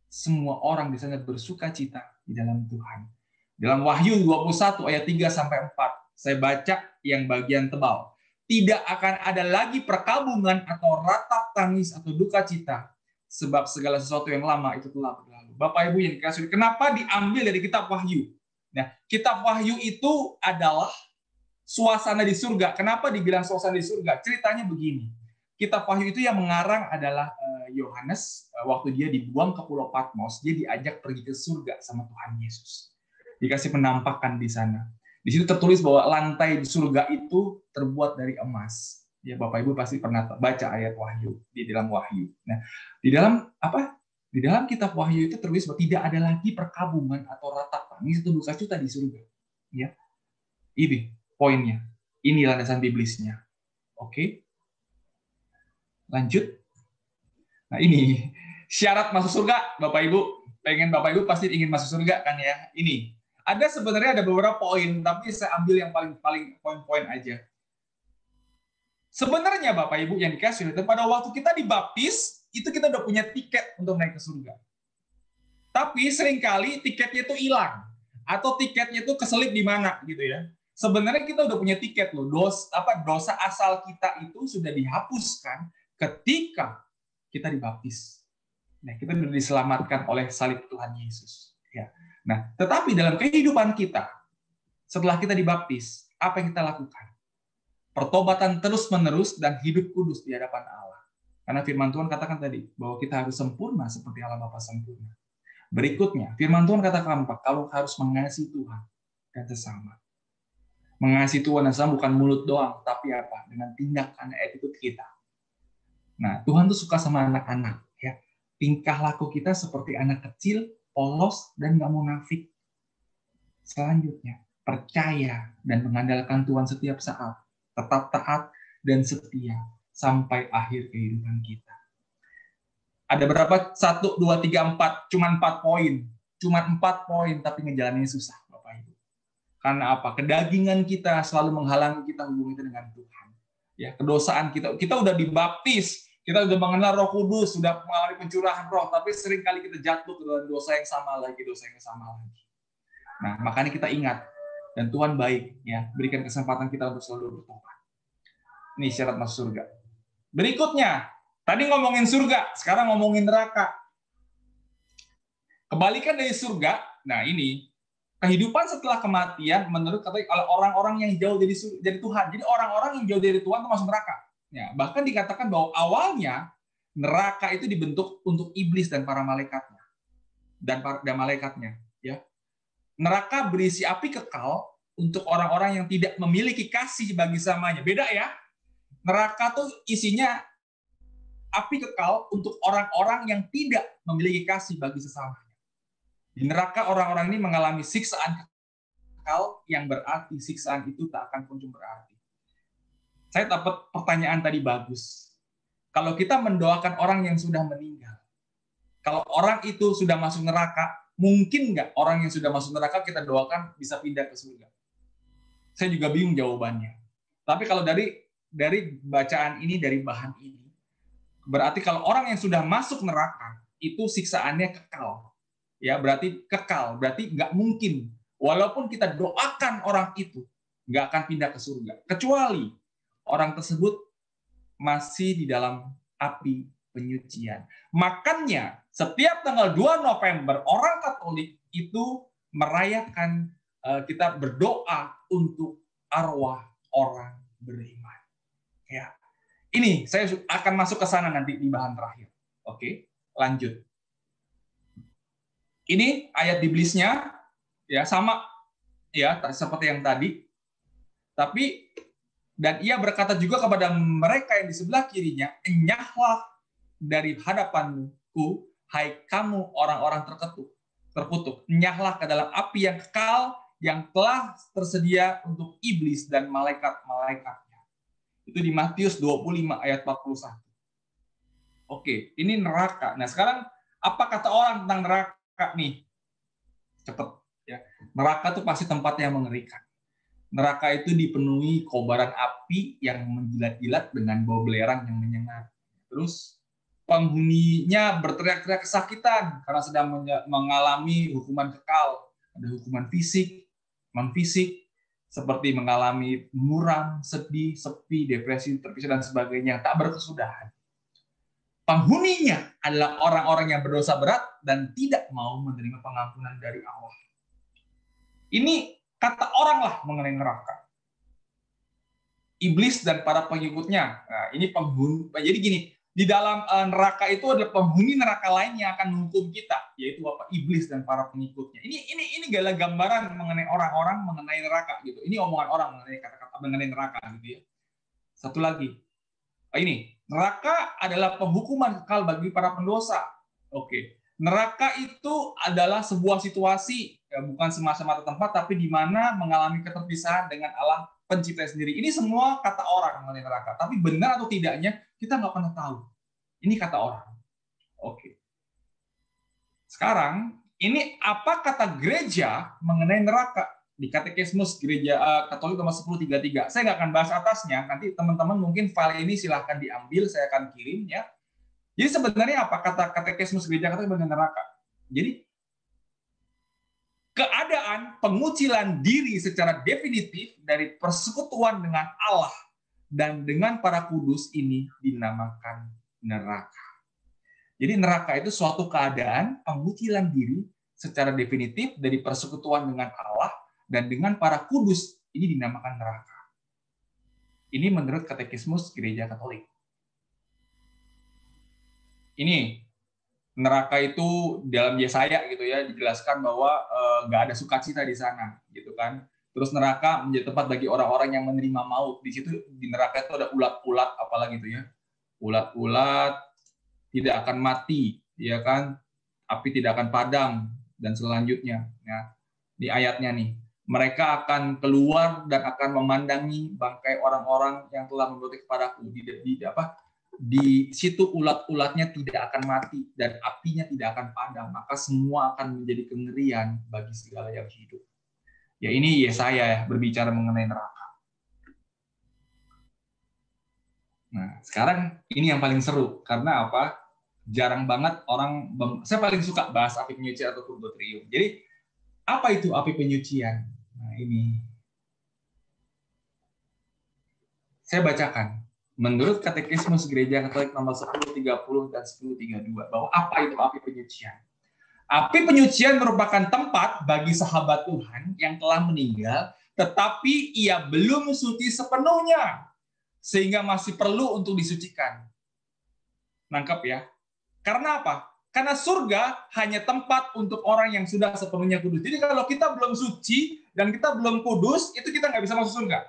Semua orang di sana bersuka cita di dalam Tuhan. Dalam Wahyu 21 ayat 3 sampai 4, saya baca yang bagian tebal. Tidak akan ada lagi perkabungan atau ratap tangis atau duka cita, sebab segala sesuatu yang lama itu telah berlalu. Bapak Ibu yang dikasihi, kenapa diambil dari kitab Wahyu? Nah, kitab Wahyu itu adalah suasana di surga. Kenapa dibilang suasana di surga? Ceritanya begini. Kitab Wahyu itu yang mengarang adalah Yohanes. Waktu dia dibuang ke Pulau Patmos, dia diajak pergi ke surga sama Tuhan Yesus. Dikasih penampakan di sana. Di situ tertulis bahwa lantai di surga itu terbuat dari emas. Ya, Bapak Ibu pasti pernah baca ayat Wahyu di dalam Wahyu. Nah, di dalam apa? Di dalam kitab Wahyu itu tertulis bahwa tidak ada lagi perkabungan atau ratap tangis atau duka cita di surga. Ya. Ini poinnya. Ini landasan biblisnya. Oke. Lanjut. Nah, ini syarat masuk surga, Bapak Ibu. Pengen Bapak Ibu pasti ingin masuk surga kan ya. Ini. Sebenarnya ada beberapa poin, tapi saya ambil yang paling poin-poin aja. Sebenarnya Bapak Ibu yang dikasih, pada waktu kita dibaptis, itu kita udah punya tiket untuk naik ke surga. Tapi seringkali tiketnya itu hilang. Atau tiketnya itu keselip di mana gitu ya. Sebenarnya kita udah punya tiket loh. Dosa asal kita itu sudah dihapuskan ketika kita dibaptis. Nah, kita sudah diselamatkan oleh salib Tuhan Yesus. Ya. Nah, tetapi dalam kehidupan kita, setelah kita dibaptis, apa yang kita lakukan? pertobatan terus-menerus, dan hidup kudus di hadapan Allah. Karena firman Tuhan katakan tadi, bahwa kita harus sempurna seperti Allah Bapa sempurna. Berikutnya, firman Tuhan katakan apa? Kalau harus mengasihi Tuhan dan sesama. Mengasihi Tuhan dan sesama bukan mulut doang, tapi apa? Dengan tindakan attitude kita. Nah, Tuhan tuh suka sama anak-anak. Ya. Tingkah laku kita seperti anak kecil, polos, dan nggak munafik. Selanjutnya, percaya dan mengandalkan Tuhan setiap saat. Tetap taat dan setia sampai akhir kehidupan kita. Ada berapa? 1, 2, 3, 4. Cuma 4 poin. Cuma 4 poin, tapi ngejalaninnya susah, Bapak Ibu. Karena apa? Kedagingan kita selalu menghalangi kita hubungan kita dengan Tuhan. Ya, kedosaan kita. Kita udah dibaptis, kita udah mengenal Roh Kudus, sudah mengalami pencurahan roh, tapi seringkali kita jatuh ke dalam dosa yang sama lagi. Nah, makanya kita ingat, dan Tuhan baik, ya, berikan kesempatan kita untuk selalu bertobat. Ini syarat masuk surga. Berikutnya, tadi ngomongin surga, sekarang ngomongin neraka. Kebalikan dari surga, nah ini, kehidupan setelah kematian menurut kata orang-orang yang jauh dari Tuhan. Jadi orang-orang yang jauh dari Tuhan itu masuk neraka. Ya, bahkan dikatakan bahwa awalnya neraka itu dibentuk untuk iblis dan para malaikatnya. Dan malaikatnya, ya. Neraka berisi api kekal untuk orang-orang yang tidak memiliki kasih bagi samanya. Beda ya. Neraka tuh isinya api kekal untuk orang-orang yang tidak memiliki kasih bagi sesamanya. Di neraka orang-orang ini mengalami siksaan kekal yang berarti siksaan itu tak akan kunjung berarti. Saya dapat pertanyaan tadi bagus. Kalau kita mendoakan orang yang sudah meninggal, kalau orang itu sudah masuk neraka, mungkin nggak orang yang sudah masuk neraka kita doakan bisa pindah ke surga? Saya juga bingung jawabannya. Tapi kalau dari bacaan ini, dari bahan ini, berarti kalau orang yang sudah masuk neraka, itu siksaannya kekal. Ya, berarti kekal, berarti nggak mungkin. Walaupun kita doakan orang itu, nggak akan pindah ke surga. Kecuali orang tersebut masih di dalam api penyucian. Makanya setiap tanggal 2 November orang Katolik itu merayakan, kita berdoa untuk arwah orang beriman. Ya. Ini saya akan masuk ke sana nanti di bahan terakhir. Oke, lanjut. Ini ayat di Blisnya, ya sama ya seperti yang tadi. Tapi dan ia berkata juga kepada mereka yang di sebelah kirinya, enyahlah dari hadapanku, hai kamu orang-orang terkutuk. Enyahlah ke dalam api yang kekal yang telah tersedia untuk iblis dan malaikat-malaikatnya. Itu di Matius 25 ayat 41. Oke, ini neraka. Nah, sekarang apa kata orang tentang neraka nih? Cepet ya. Neraka itu pasti tempat yang mengerikan. Neraka itu dipenuhi kobaran api yang menjilat-jilat dengan bau belerang yang menyengat. Terus penghuninya berteriak-teriak kesakitan karena sedang mengalami hukuman kekal. Ada hukuman fisik, non-fisik, seperti mengalami muram, sedih, sepi, depresi, terpisah, dan sebagainya, tak berkesudahan. Penghuninya adalah orang-orang yang berdosa berat dan tidak mau menerima pengampunan dari Allah. Ini kata orang lah mengenai neraka. Iblis dan para pengikutnya. Nah, ini penghuni. Jadi gini, di dalam neraka itu ada penghuni neraka lain yang akan menghukum kita, yaitu apa? Iblis dan para pengikutnya. Ini gala gambaran mengenai orang-orang mengenai neraka gitu. Ini omongan orang mengenai kata-kata mengenai neraka gitu ya. Satu lagi. Ini, neraka adalah penghukuman kekal bagi para pendosa. Oke. Neraka itu adalah sebuah situasi, ya, bukan semata-mata tempat, tapi di mana mengalami keterpisahan dengan Allah pencipta sendiri. Ini semua kata orang mengenai neraka. Tapi benar atau tidaknya, kita nggak pernah tahu. Ini kata orang. Oke. Sekarang, ini apa kata gereja mengenai neraka? Di Katekismus Gereja Katolik nomor 1033. Saya nggak akan bahas atasnya. Nanti teman-teman mungkin file ini silahkan diambil, saya akan kirim ya. Jadi sebenarnya apa kata Katekismus Gereja Katolik mengenai neraka? Jadi keadaan pengucilan diri secara definitif dari persekutuan dengan Allah dan dengan para kudus ini dinamakan neraka. Jadi neraka itu suatu keadaan pengucilan diri secara definitif dari persekutuan dengan Allah dan dengan para kudus, ini dinamakan neraka. Ini menurut Katekismus Gereja Katolik. Ini neraka itu dalam Yesaya gitu ya dijelaskan bahwa nggak ada sukacita di sana gitu kan. Terus neraka menjadi tempat bagi orang-orang yang menerima maut. Di situ di neraka itu ada ulat-ulat apalagi gitu ya. Ulat-ulat tidak akan mati, ya kan? Api tidak akan padam dan selanjutnya. Ya. Di ayatnya nih, mereka akan keluar dan akan memandangi bangkai orang-orang yang telah memberontak kepadaku. Di situ ulat-ulatnya tidak akan mati dan apinya tidak akan padam, maka semua akan menjadi kengerian bagi segala yang hidup. Ya ini Yesaya ya, berbicara mengenai neraka. Nah, sekarang ini yang paling seru karena apa? Jarang banget orang, saya paling suka bahas api penyucian atau purgatorium. Jadi apa itu api penyucian? Nah ini saya bacakan. Menurut Katekismus Gereja Katolik nomor 1030 dan 1032 bahwa apa itu api penyucian? Api penyucian merupakan tempat bagi sahabat Tuhan yang telah meninggal, tetapi ia belum suci sepenuhnya, sehingga masih perlu untuk disucikan. Nangkep ya? Karena apa? Karena surga hanya tempat untuk orang yang sudah sepenuhnya kudus. Jadi kalau kita belum suci dan kita belum kudus, itu kita nggak bisa masuk surga.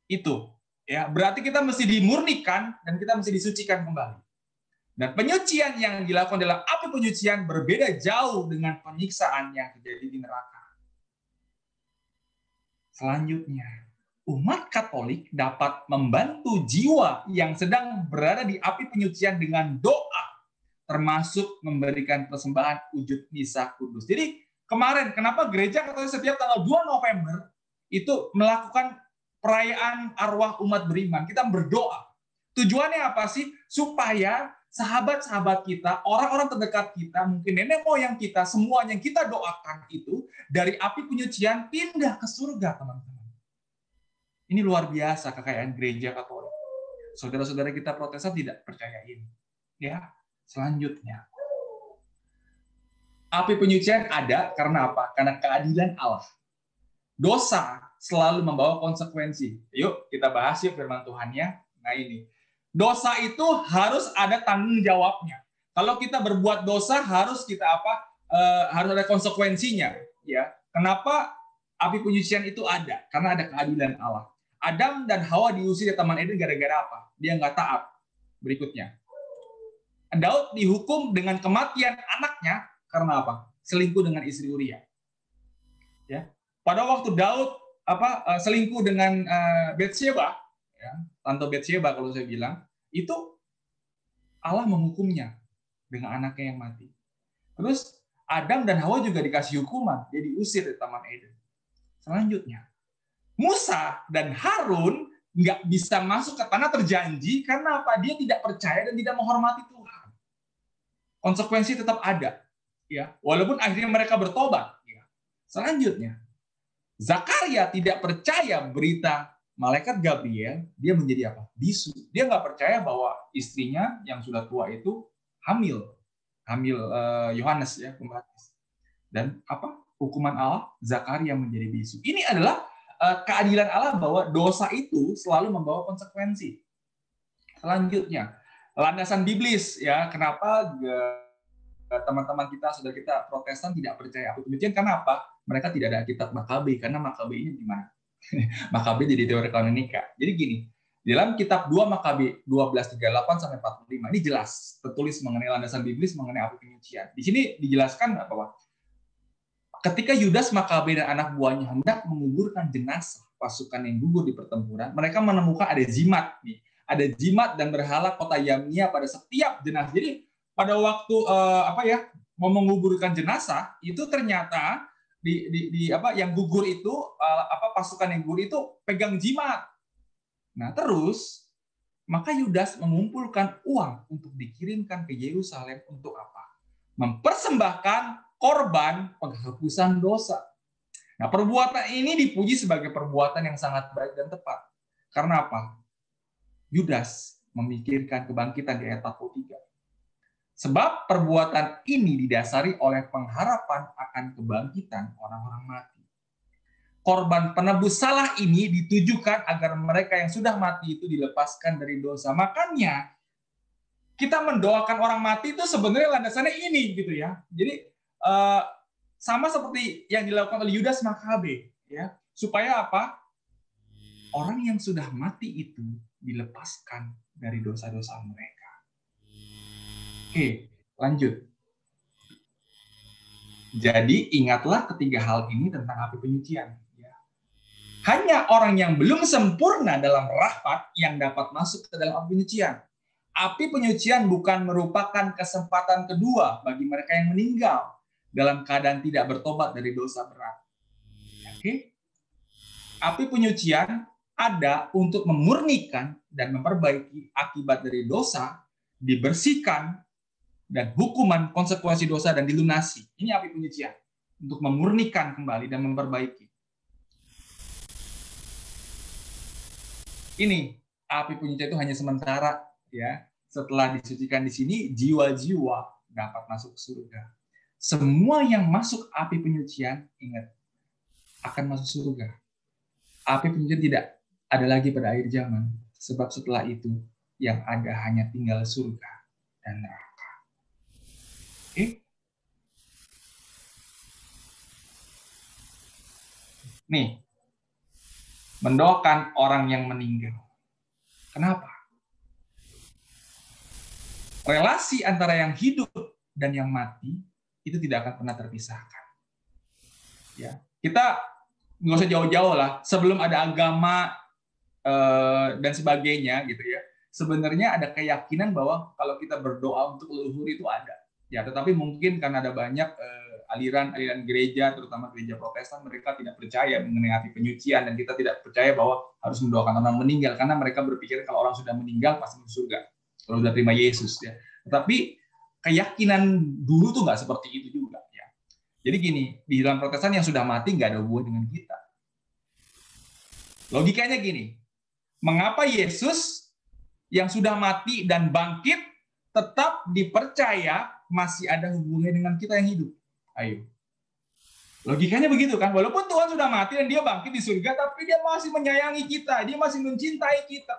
Itu. Ya, berarti kita mesti dimurnikan dan kita mesti disucikan kembali. Dan penyucian yang dilakukan dalam api penyucian berbeda jauh dengan penyiksaan yang terjadi di neraka. Selanjutnya, umat Katolik dapat membantu jiwa yang sedang berada di api penyucian dengan doa, termasuk memberikan persembahan wujud misa kudus. Jadi kemarin, kenapa gereja Katolik setiap tanggal 2 November itu melakukan perayaan arwah umat beriman? Kita berdoa. Tujuannya apa sih? Supaya sahabat-sahabat kita, orang-orang terdekat kita, mungkin nenek moyang kita, semuanya yang kita doakan itu dari api penyucian pindah ke surga, teman-teman. Ini luar biasa kekayaan gereja Katolik. Saudara-saudara kita Protestan tidak percaya ini. Ya, selanjutnya. Api penyucian ada karena apa? Karena keadilan Allah. Dosa selalu membawa konsekuensi. Yuk kita bahas yuk firman Tuhannya. Nah ini. Dosa itu harus ada tanggung jawabnya. Kalau kita berbuat dosa harus kita harus ada konsekuensinya. Ya. Kenapa api penyucian itu ada? Karena ada keadilan Allah. Adam dan Hawa diusir dari Taman Eden gara-gara apa? Dia nggak taat. Berikutnya. Daud dihukum dengan kematian anaknya karena apa? Selingkuh dengan istri Uria. Ya. Pada waktu Daud selingkuh dengan Batsyeba, ya, tante Batsyeba kalau saya bilang, itu Allah menghukumnya dengan anaknya yang mati. Terus Adam dan Hawa juga dikasih hukuman, dia diusir dari Taman Eden. Selanjutnya, Musa dan Harun nggak bisa masuk ke tanah terjanji karena apa? Dia tidak percaya dan tidak menghormati Tuhan. Konsekuensi tetap ada, ya, walaupun akhirnya mereka bertobat. Ya. Selanjutnya, Zakaria tidak percaya berita malaikat Gabriel, dia menjadi apa? Bisu. Dia nggak percaya bahwa istrinya yang sudah tua itu hamil Yohanes ya, pembaptis. Dan apa? Hukuman Allah, Zakaria menjadi bisu. Ini adalah keadilan Allah bahwa dosa itu selalu membawa konsekuensi. Selanjutnya, landasan biblis ya, kenapa teman-teman kita, saudara kita Protestan tidak percaya api penyucian? Karena apa? Mereka tidak ada kitab Makabe, karena Makabe ini gimana? Makabe jadi teori kanonika. Jadi gini, dalam kitab 2 Makabe 12:38 sampai 45 ini jelas tertulis mengenai landasan biblis mengenai api penyucian. Di sini dijelaskan bahwa ketika Yudas Makabe dan anak buahnya hendak menguburkan jenazah pasukan yang gugur di pertempuran, mereka menemukan ada jimat nih. Ada jimat dan berhala kota Yamnia pada setiap jenazah. Jadi pada waktu mau menguburkan jenazah itu ternyata yang gugur itu pasukan yang gugur itu pegang jimat. Nah, terus maka Yudas mengumpulkan uang untuk dikirimkan ke Yerusalem untuk apa? Mempersembahkan korban penghapusan dosa. Nah, perbuatan ini dipuji sebagai perbuatan yang sangat baik dan tepat. Karena apa? Yudas memikirkan kebangkitan di ayat 43. Sebab perbuatan ini didasari oleh pengharapan akan kebangkitan orang-orang mati. korban penebus salah ini ditujukan agar mereka yang sudah mati itu dilepaskan dari dosa. Makanya kita mendoakan orang mati itu sebenarnya landasannya ini gitu ya. Jadi sama seperti yang dilakukan oleh Yudas Makabe ya. Supaya apa? Orang yang sudah mati itu dilepaskan dari dosa-dosa mereka. Oke, lanjut. Jadi ingatlah ketiga hal ini tentang api penyucian. Hanya orang yang belum sempurna dalam rahmat yang dapat masuk ke dalam api penyucian. Api penyucian bukan merupakan kesempatan kedua bagi mereka yang meninggal dalam keadaan tidak bertobat dari dosa berat. Oke? Api penyucian ada untuk memurnikan dan memperbaiki akibat dari dosa, dibersihkan, dan hukuman konsekuensi dosa dan dilunasi. Ini api penyucian. Untuk memurnikan kembali dan memperbaiki. Ini api penyucian itu hanya sementara ya. Setelah disucikan di sini, jiwa-jiwa dapat masuk ke surga. Semua yang masuk api penyucian, ingat, akan masuk surga. Api penyucian tidak ada lagi pada akhir zaman, sebab setelah itu yang ada hanya tinggal surga dan neraka. Oke? Nih, mendoakan orang yang meninggal. Kenapa? Relasi antara yang hidup dan yang mati itu tidak akan pernah terpisahkan. Ya, kita nggak usah jauh-jauh lah. Sebelum ada agama dan sebagainya, gitu ya. Sebenarnya ada keyakinan bahwa kalau kita berdoa untuk leluhur itu ada. Ya, tetapi mungkin karena ada banyak aliran gereja, terutama gereja Protestan, mereka tidak percaya mengenai api penyucian dan kita tidak percaya bahwa harus mendoakan orang meninggal karena mereka berpikir kalau orang sudah meninggal pasti masuk surga. Kalau sudah terima Yesus ya. Tetapi keyakinan dulu tuh nggak seperti itu juga ya. Jadi gini, di dalam Protestan yang sudah mati nggak ada hubungan dengan kita. Logikanya gini, mengapa Yesus yang sudah mati dan bangkit tetap dipercaya masih ada hubungannya dengan kita yang hidup? Ayo. Logikanya begitu kan, walaupun Tuhan sudah mati dan dia bangkit di surga, tapi dia masih menyayangi kita, dia masih mencintai kita.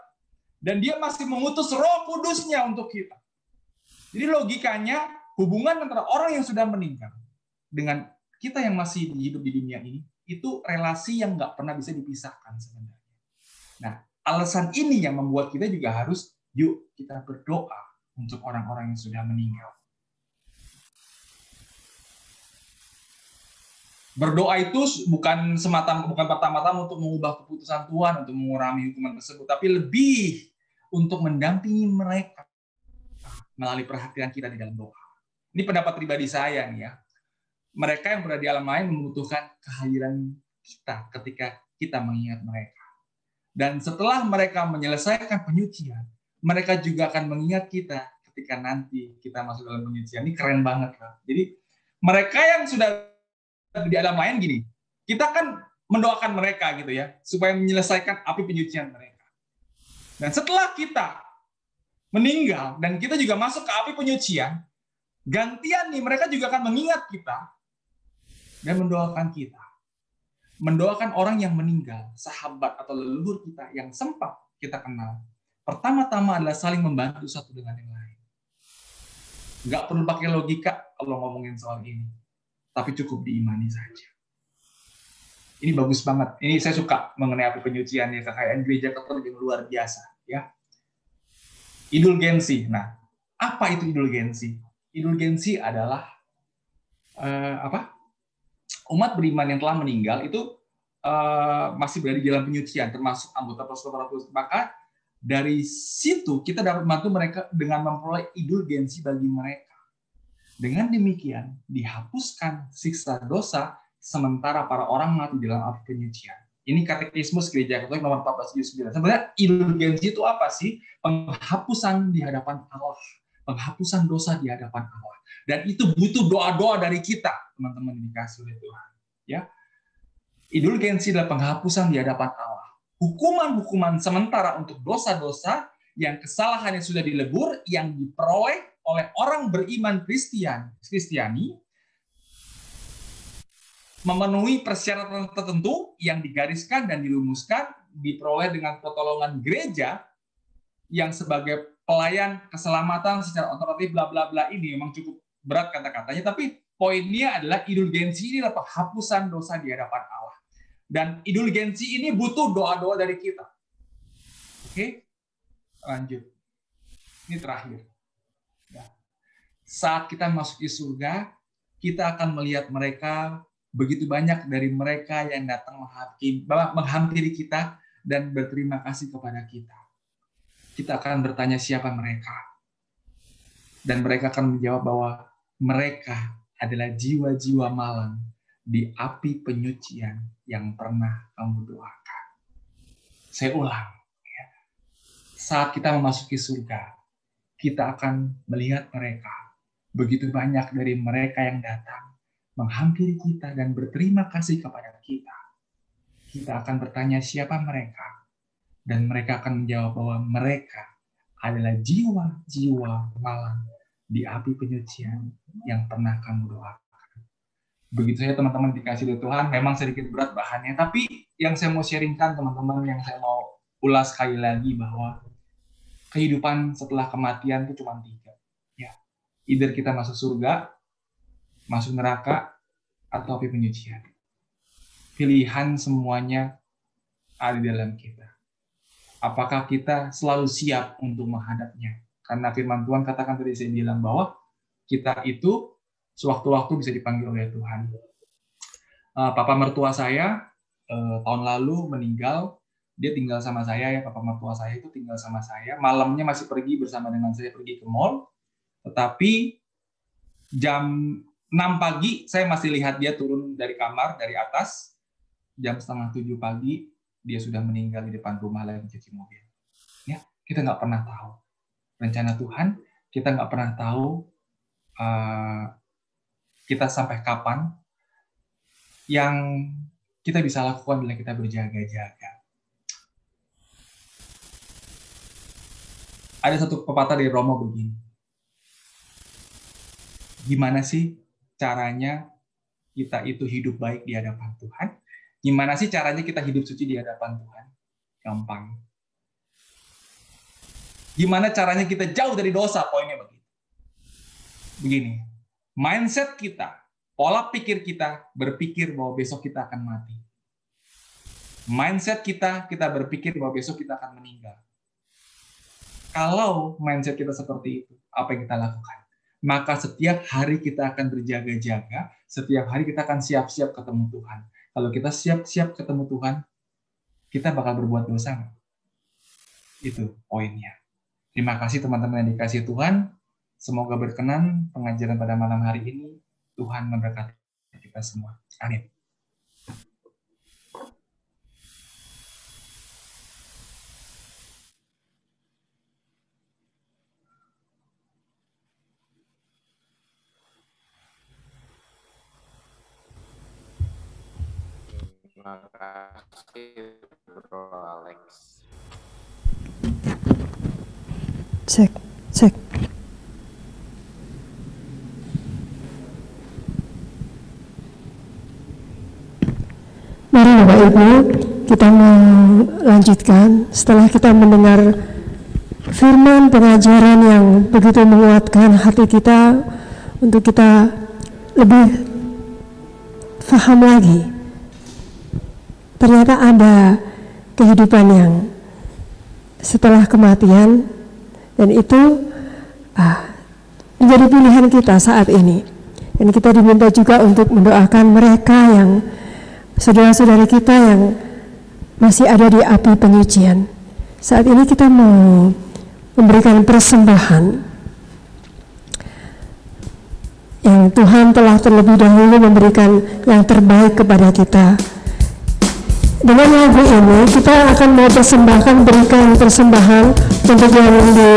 Dan dia masih mengutus Roh Kudusnya untuk kita. Jadi logikanya hubungan antara orang yang sudah meninggal dengan kita yang masih hidup di dunia ini itu relasi yang nggak pernah bisa dipisahkan sebenarnya. Nah, alasan ini yang membuat kita juga harus yuk kita berdoa untuk orang-orang yang sudah meninggal. Berdoa itu bukan pertama-tama untuk mengubah keputusan Tuhan untuk mengurangi hukuman tersebut, tapi lebih untuk mendampingi mereka melalui perhatian kita di dalam doa. Ini pendapat pribadi saya nih ya. Mereka yang berada di alam lain membutuhkan kehadiran kita ketika kita mengingat mereka. Dan setelah mereka menyelesaikan penyucian, mereka juga akan mengingat kita ketika nanti kita masuk dalam penyucian. Ini keren banget kan. Jadi mereka yang sudah di alam lain gini, kita kan mendoakan mereka gitu ya, supaya menyelesaikan api penyucian mereka. Dan setelah kita meninggal dan kita juga masuk ke api penyucian, gantian nih mereka juga akan mengingat kita dan mendoakan kita. Mendoakan orang yang meninggal, sahabat atau leluhur kita yang sempat kita kenal. Pertama-tama adalah saling membantu satu dengan yang lain. Nggak perlu pakai logika kalau ngomongin soal ini. Tapi cukup diimani saja. Ini bagus banget. Ini saya suka mengenai api penyucian ya, kekayaan gereja Katolik yang luar biasa ya. Indulgensi. Nah, apa itu indulgensi? Indulgensi adalah umat beriman yang telah meninggal itu masih berada di dalam penyucian, termasuk anggota persekutuan. Maka dari situ kita dapat membantu mereka dengan memperoleh indulgensi bagi mereka. Dengan demikian, dihapuskan siksa dosa sementara para orang mati dalam api penyucian. Ini Katekismus Gereja Katolik nomor 1479. Sebenarnya indulgensi itu apa sih? Penghapusan di hadapan Allah. Penghapusan dosa di hadapan Allah. Dan itu butuh doa-doa dari kita, teman-teman dikasih oleh Tuhan. Ya, indulgensi adalah penghapusan di hadapan Allah. Hukuman-hukuman sementara untuk dosa-dosa yang kesalahannya sudah dilebur, yang diperoleh oleh orang beriman Kristiani memenuhi persyaratan tertentu yang digariskan dan dirumuskan, diperoleh dengan pertolongan gereja yang sebagai pelayan keselamatan secara otomatis bla bla bla. Ini memang cukup berat kata-katanya, tapi poinnya adalah indulgensi ini adalah penghapusan dosa di hadapan Allah. Dan indulgensi ini butuh doa-doa dari kita. Oke, lanjut. Ini terakhir. Saat kita masuk di surga, kita akan melihat mereka, begitu banyak dari mereka yang datang menghampiri kita dan berterima kasih kepada kita. Kita akan bertanya siapa mereka. Dan mereka akan menjawab bahwa mereka adalah jiwa-jiwa malang di api penyucian yang pernah kamu doakan. Saya ulang. Saat kita memasuki surga, kita akan melihat mereka. Begitu banyak dari mereka yang datang menghampiri kita dan berterima kasih kepada kita. Kita akan bertanya siapa mereka. Dan mereka akan menjawab bahwa mereka adalah jiwa-jiwa malang di api penyucian yang pernah kamu doakan. Begitu saja teman-teman dikasih oleh Tuhan, memang sedikit berat bahannya, tapi yang saya mau sharingkan teman-teman, yang saya mau ulas sekali lagi bahwa kehidupan setelah kematian itu cuma 3. Either kita masuk surga, masuk neraka, atau api penyucian. Pilihan semuanya ada di dalam kita. Apakah kita selalu siap untuk menghadapnya? Karena firman Tuhan katakan tadi saya bilang bahwa kita itu sewaktu-waktu bisa dipanggil oleh Tuhan. Papa mertua saya tahun lalu meninggal. Dia tinggal sama saya, ya, papa mertua saya itu tinggal sama saya. Malamnya masih pergi bersama dengan saya pergi ke mall. Tetapi jam 6 pagi saya masih lihat dia turun dari kamar, dari atas. Jam 6:30 pagi dia sudah meninggal di depan rumah lagi cuci mobil. Ya, kita nggak pernah tahu rencana Tuhan. Kita nggak pernah tahu kita sampai kapan. Yang kita bisa lakukan adalah kita berjaga-jaga. Ada satu pepatah dari Romo begini. Gimana sih caranya kita itu hidup baik di hadapan Tuhan? Gimana sih caranya kita hidup suci di hadapan Tuhan? Gampang. Gimana caranya kita jauh dari dosa? Poinnya begini. Mindset kita, pola pikir kita berpikir bahwa besok kita akan mati. Mindset kita berpikir bahwa besok kita akan meninggal. Kalau mindset kita seperti itu, apa yang kita lakukan? Maka setiap hari kita akan berjaga-jaga, setiap hari kita akan siap-siap ketemu Tuhan. Kalau kita siap-siap ketemu Tuhan, kita bakal berbuat dosa nggak? Itu poinnya. Terima kasih teman-teman yang dikasih Tuhan. Semoga berkenan pengajaran pada malam hari ini. Tuhan memberkati kita semua. Amin. Terima kasih Bro Alex. Cek. Mari Bapak Ibu, kita melanjutkan setelah kita mendengar firman pengajaran yang begitu menguatkan hati kita untuk kita lebih paham lagi. Ternyata ada kehidupan yang setelah kematian, dan itu menjadi pilihan kita saat ini. Dan kita diminta juga untuk mendoakan mereka yang saudara-saudara kita yang masih ada di api penyucian. Saat ini kita mau memberikan persembahan yang Tuhan telah terlebih dahulu memberikan yang terbaik kepada kita. Dengan lagu ini kita akan mau persembahkan, berikan persembahan untuk yang di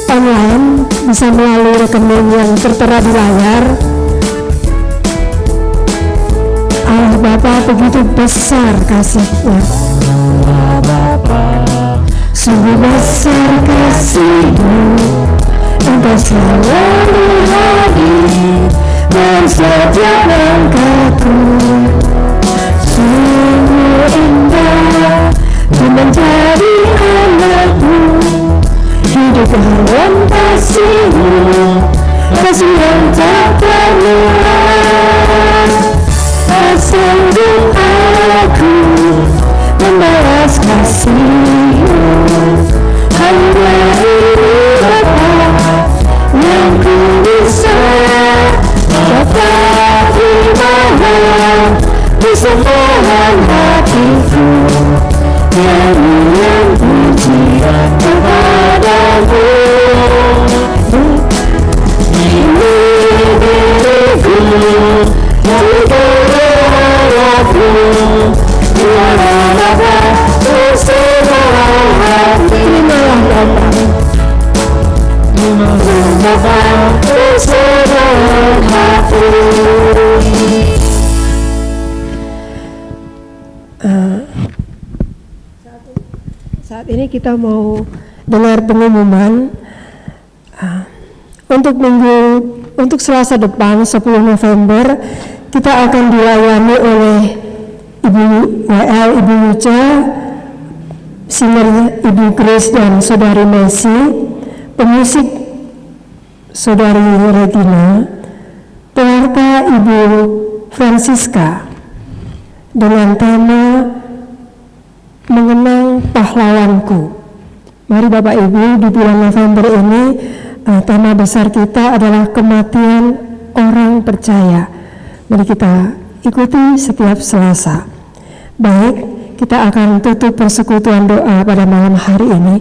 online, bisa melalui rekening yang tertera di layar. Allah Bapa begitu besar kasih-Nya. Allah Bapa, sungguh besar kasih-Mu, Engkau selalu hadir dan setiap langkahku. Sungguh indah untuk menjadi anakmu, hidup dalam kasih-Mu, kasih yang tak ternilai. Sanggup aku membalas kasih-Mu, hanya ini Bapa yang ku bisa dapat di mana di sebelah hatiku, nyanyian pujian kepadamu. Ini diriku yang berharapku, biarlah Bapa bersemangat hati. Bapa bersemangat hati. Saat ini kita mau dengar pengumuman untuk Selasa depan 10 November kita akan dilayani oleh Ibu WL, Ibu Luca, singer Ibu Grace dan Saudari Messi, pemusik Saudari Regina, pewarta Ibu Francisca dengan tema Mengenang Pahlawanku. Mari Bapak Ibu, di bulan November ini tema besar kita adalah kematian orang percaya. Mari kita ikuti setiap Selasa. Baik, kita akan tutup persekutuan doa pada malam hari ini.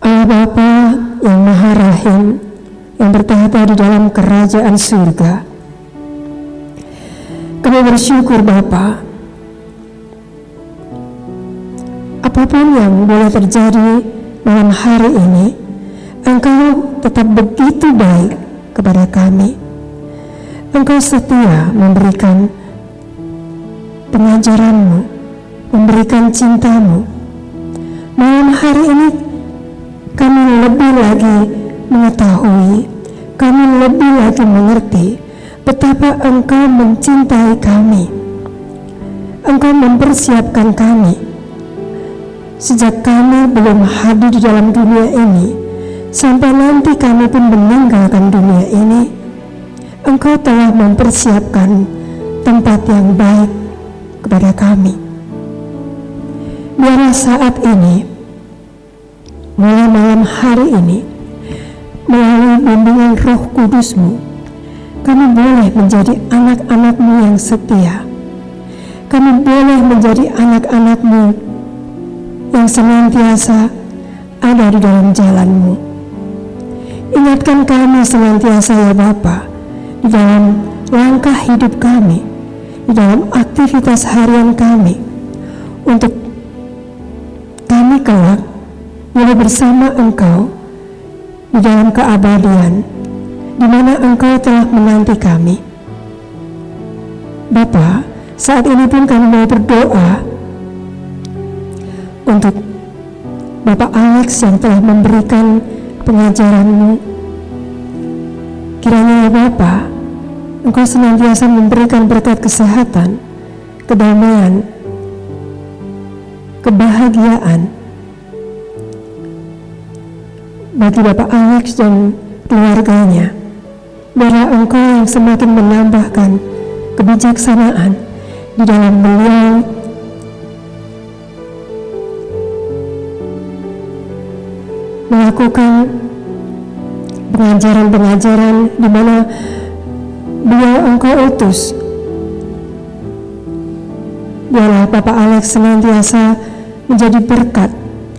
Allah Bapa yang Maha Rahim, yang bertahta di dalam kerajaan surga, kami bersyukur Bapa, apapun yang boleh terjadi malam hari ini, Engkau tetap begitu baik kepada kami. Engkau setia memberikan pengajaran-Mu, memberikan cinta-Mu. Malam hari ini kami lebih lagi mengetahui, kami lebih lagi mengerti betapa Engkau mencintai kami. Engkau mempersiapkan kami sejak kami belum hadir di dalam dunia ini, sampai nanti kami pun meninggalkan dunia ini. Engkau telah mempersiapkan tempat yang baik kepada kami. Biarlah saat ini, mulai malam hari ini, melalui bimbingan Roh Kudus-Mu, kami boleh menjadi anak-anak-Mu yang setia. Kami boleh menjadi anak-anak-Mu yang senantiasa ada di dalam jalan-Mu. Ingatkan kami senantiasa ya Bapa, di dalam langkah hidup kami, di dalam aktivitas harian kami, untuk kami kelak boleh bersama Engkau di dalam keabadian, di mana Engkau telah menanti kami. Bapa, saat ini pun kami mau berdoa untuk Bapak Alex yang telah memberikan pengajaran-Mu. Kiranya ya Bapa, Engkau senantiasa memberikan berkat kesehatan, kedamaian, kebahagiaan bagi Bapak Alex dan keluarganya. Biarlah Engkau yang semakin menambahkan kebijaksanaan di dalam beliau melakukan pengajaran-pengajaran di mana beliau Engkau utus. Biarlah Bapak Alex senantiasa menjadi berkat,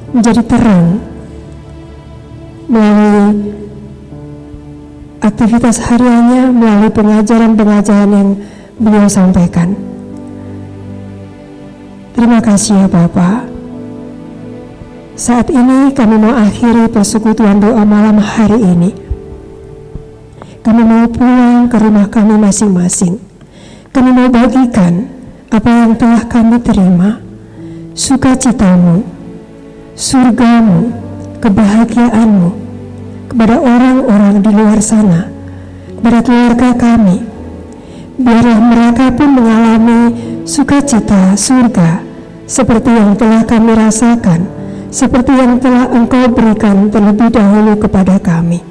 menjadi terang melalui aktivitas hariannya, melalui pengajaran-pengajaran yang beliau sampaikan. Terima kasih ya Bapak. Saat ini kami mau akhiri persekutuan doa malam hari ini. Kami mau pulang ke rumah kami masing-masing. Kami mau bagikan apa yang telah kami terima, sukacitamu, surgamu, kebahagiaanmu kepada orang-orang di luar sana, kepada keluarga kami. Biarlah mereka pun mengalami sukacita surga seperti yang telah kami rasakan, seperti yang telah Engkau berikan terlebih dahulu kepada kami.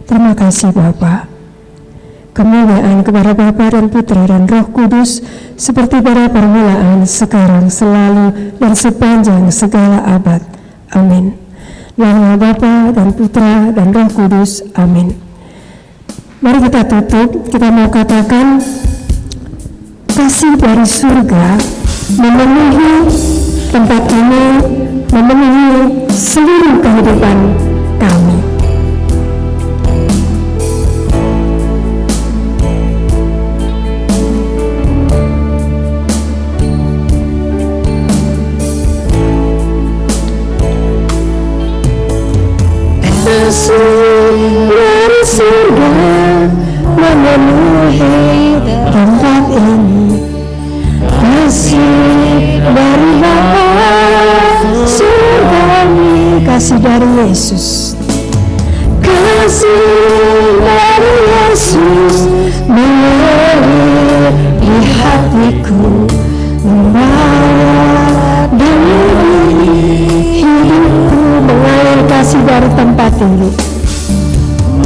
Terima kasih Bapa. Kemuliaan kepada Bapa dan Putra dan Roh Kudus seperti pada permulaan, sekarang, selalu, dan sepanjang segala abad. Amin. Dalam nama Bapa dan Putra dan Roh Kudus. Amin. Mari kita tutup, kita mau katakan kasih dari surga memenuhi tempat ini, memenuhi seluruh kehidupan kami. Kasih dari surga memenuhi tempat ini, kasih dari Bapa surgawi, kasih dari Yesus, kasih dari Yesus mengalir di hatiku, membawa dari hidupku, mengalir kasih dari tempat ini,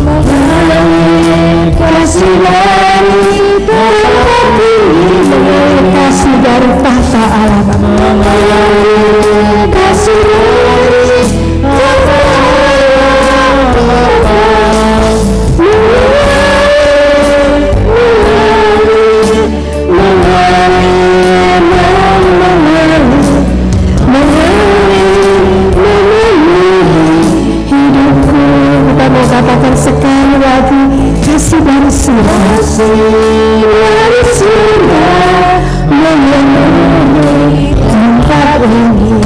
mengalir kasih dari tempat ini, mengalir kasih dari tahta Allah, mengalir kasih dari tahta Allah, katakan sekali lagi, kasih dari surga, memenuhi tempat ini,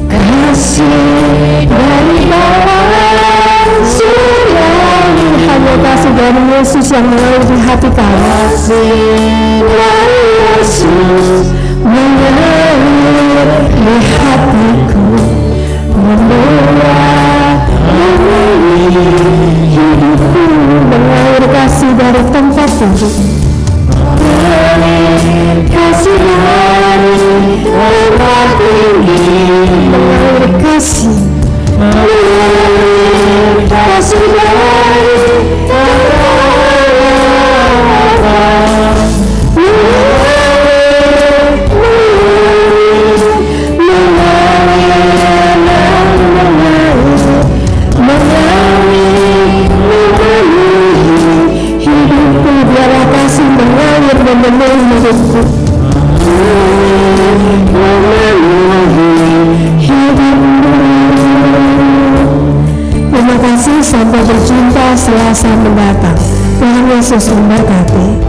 kasih dari Bapa surgawi, hanya kasih dari Yesus yang mengalir di hati kami, kasih dari Yesus mengalir di hatiku, membawa hidupku, mengalir kasih dari tempat ini, mengalir kasih dari tempat ini, mengalir kasih, mengalir kasih dari tempat Allah, memenuhi hidupku, memenuhi hidupku. Terima kasih, sampai berjumpa Selasa mendatang. Tuhan Yesus memberkati.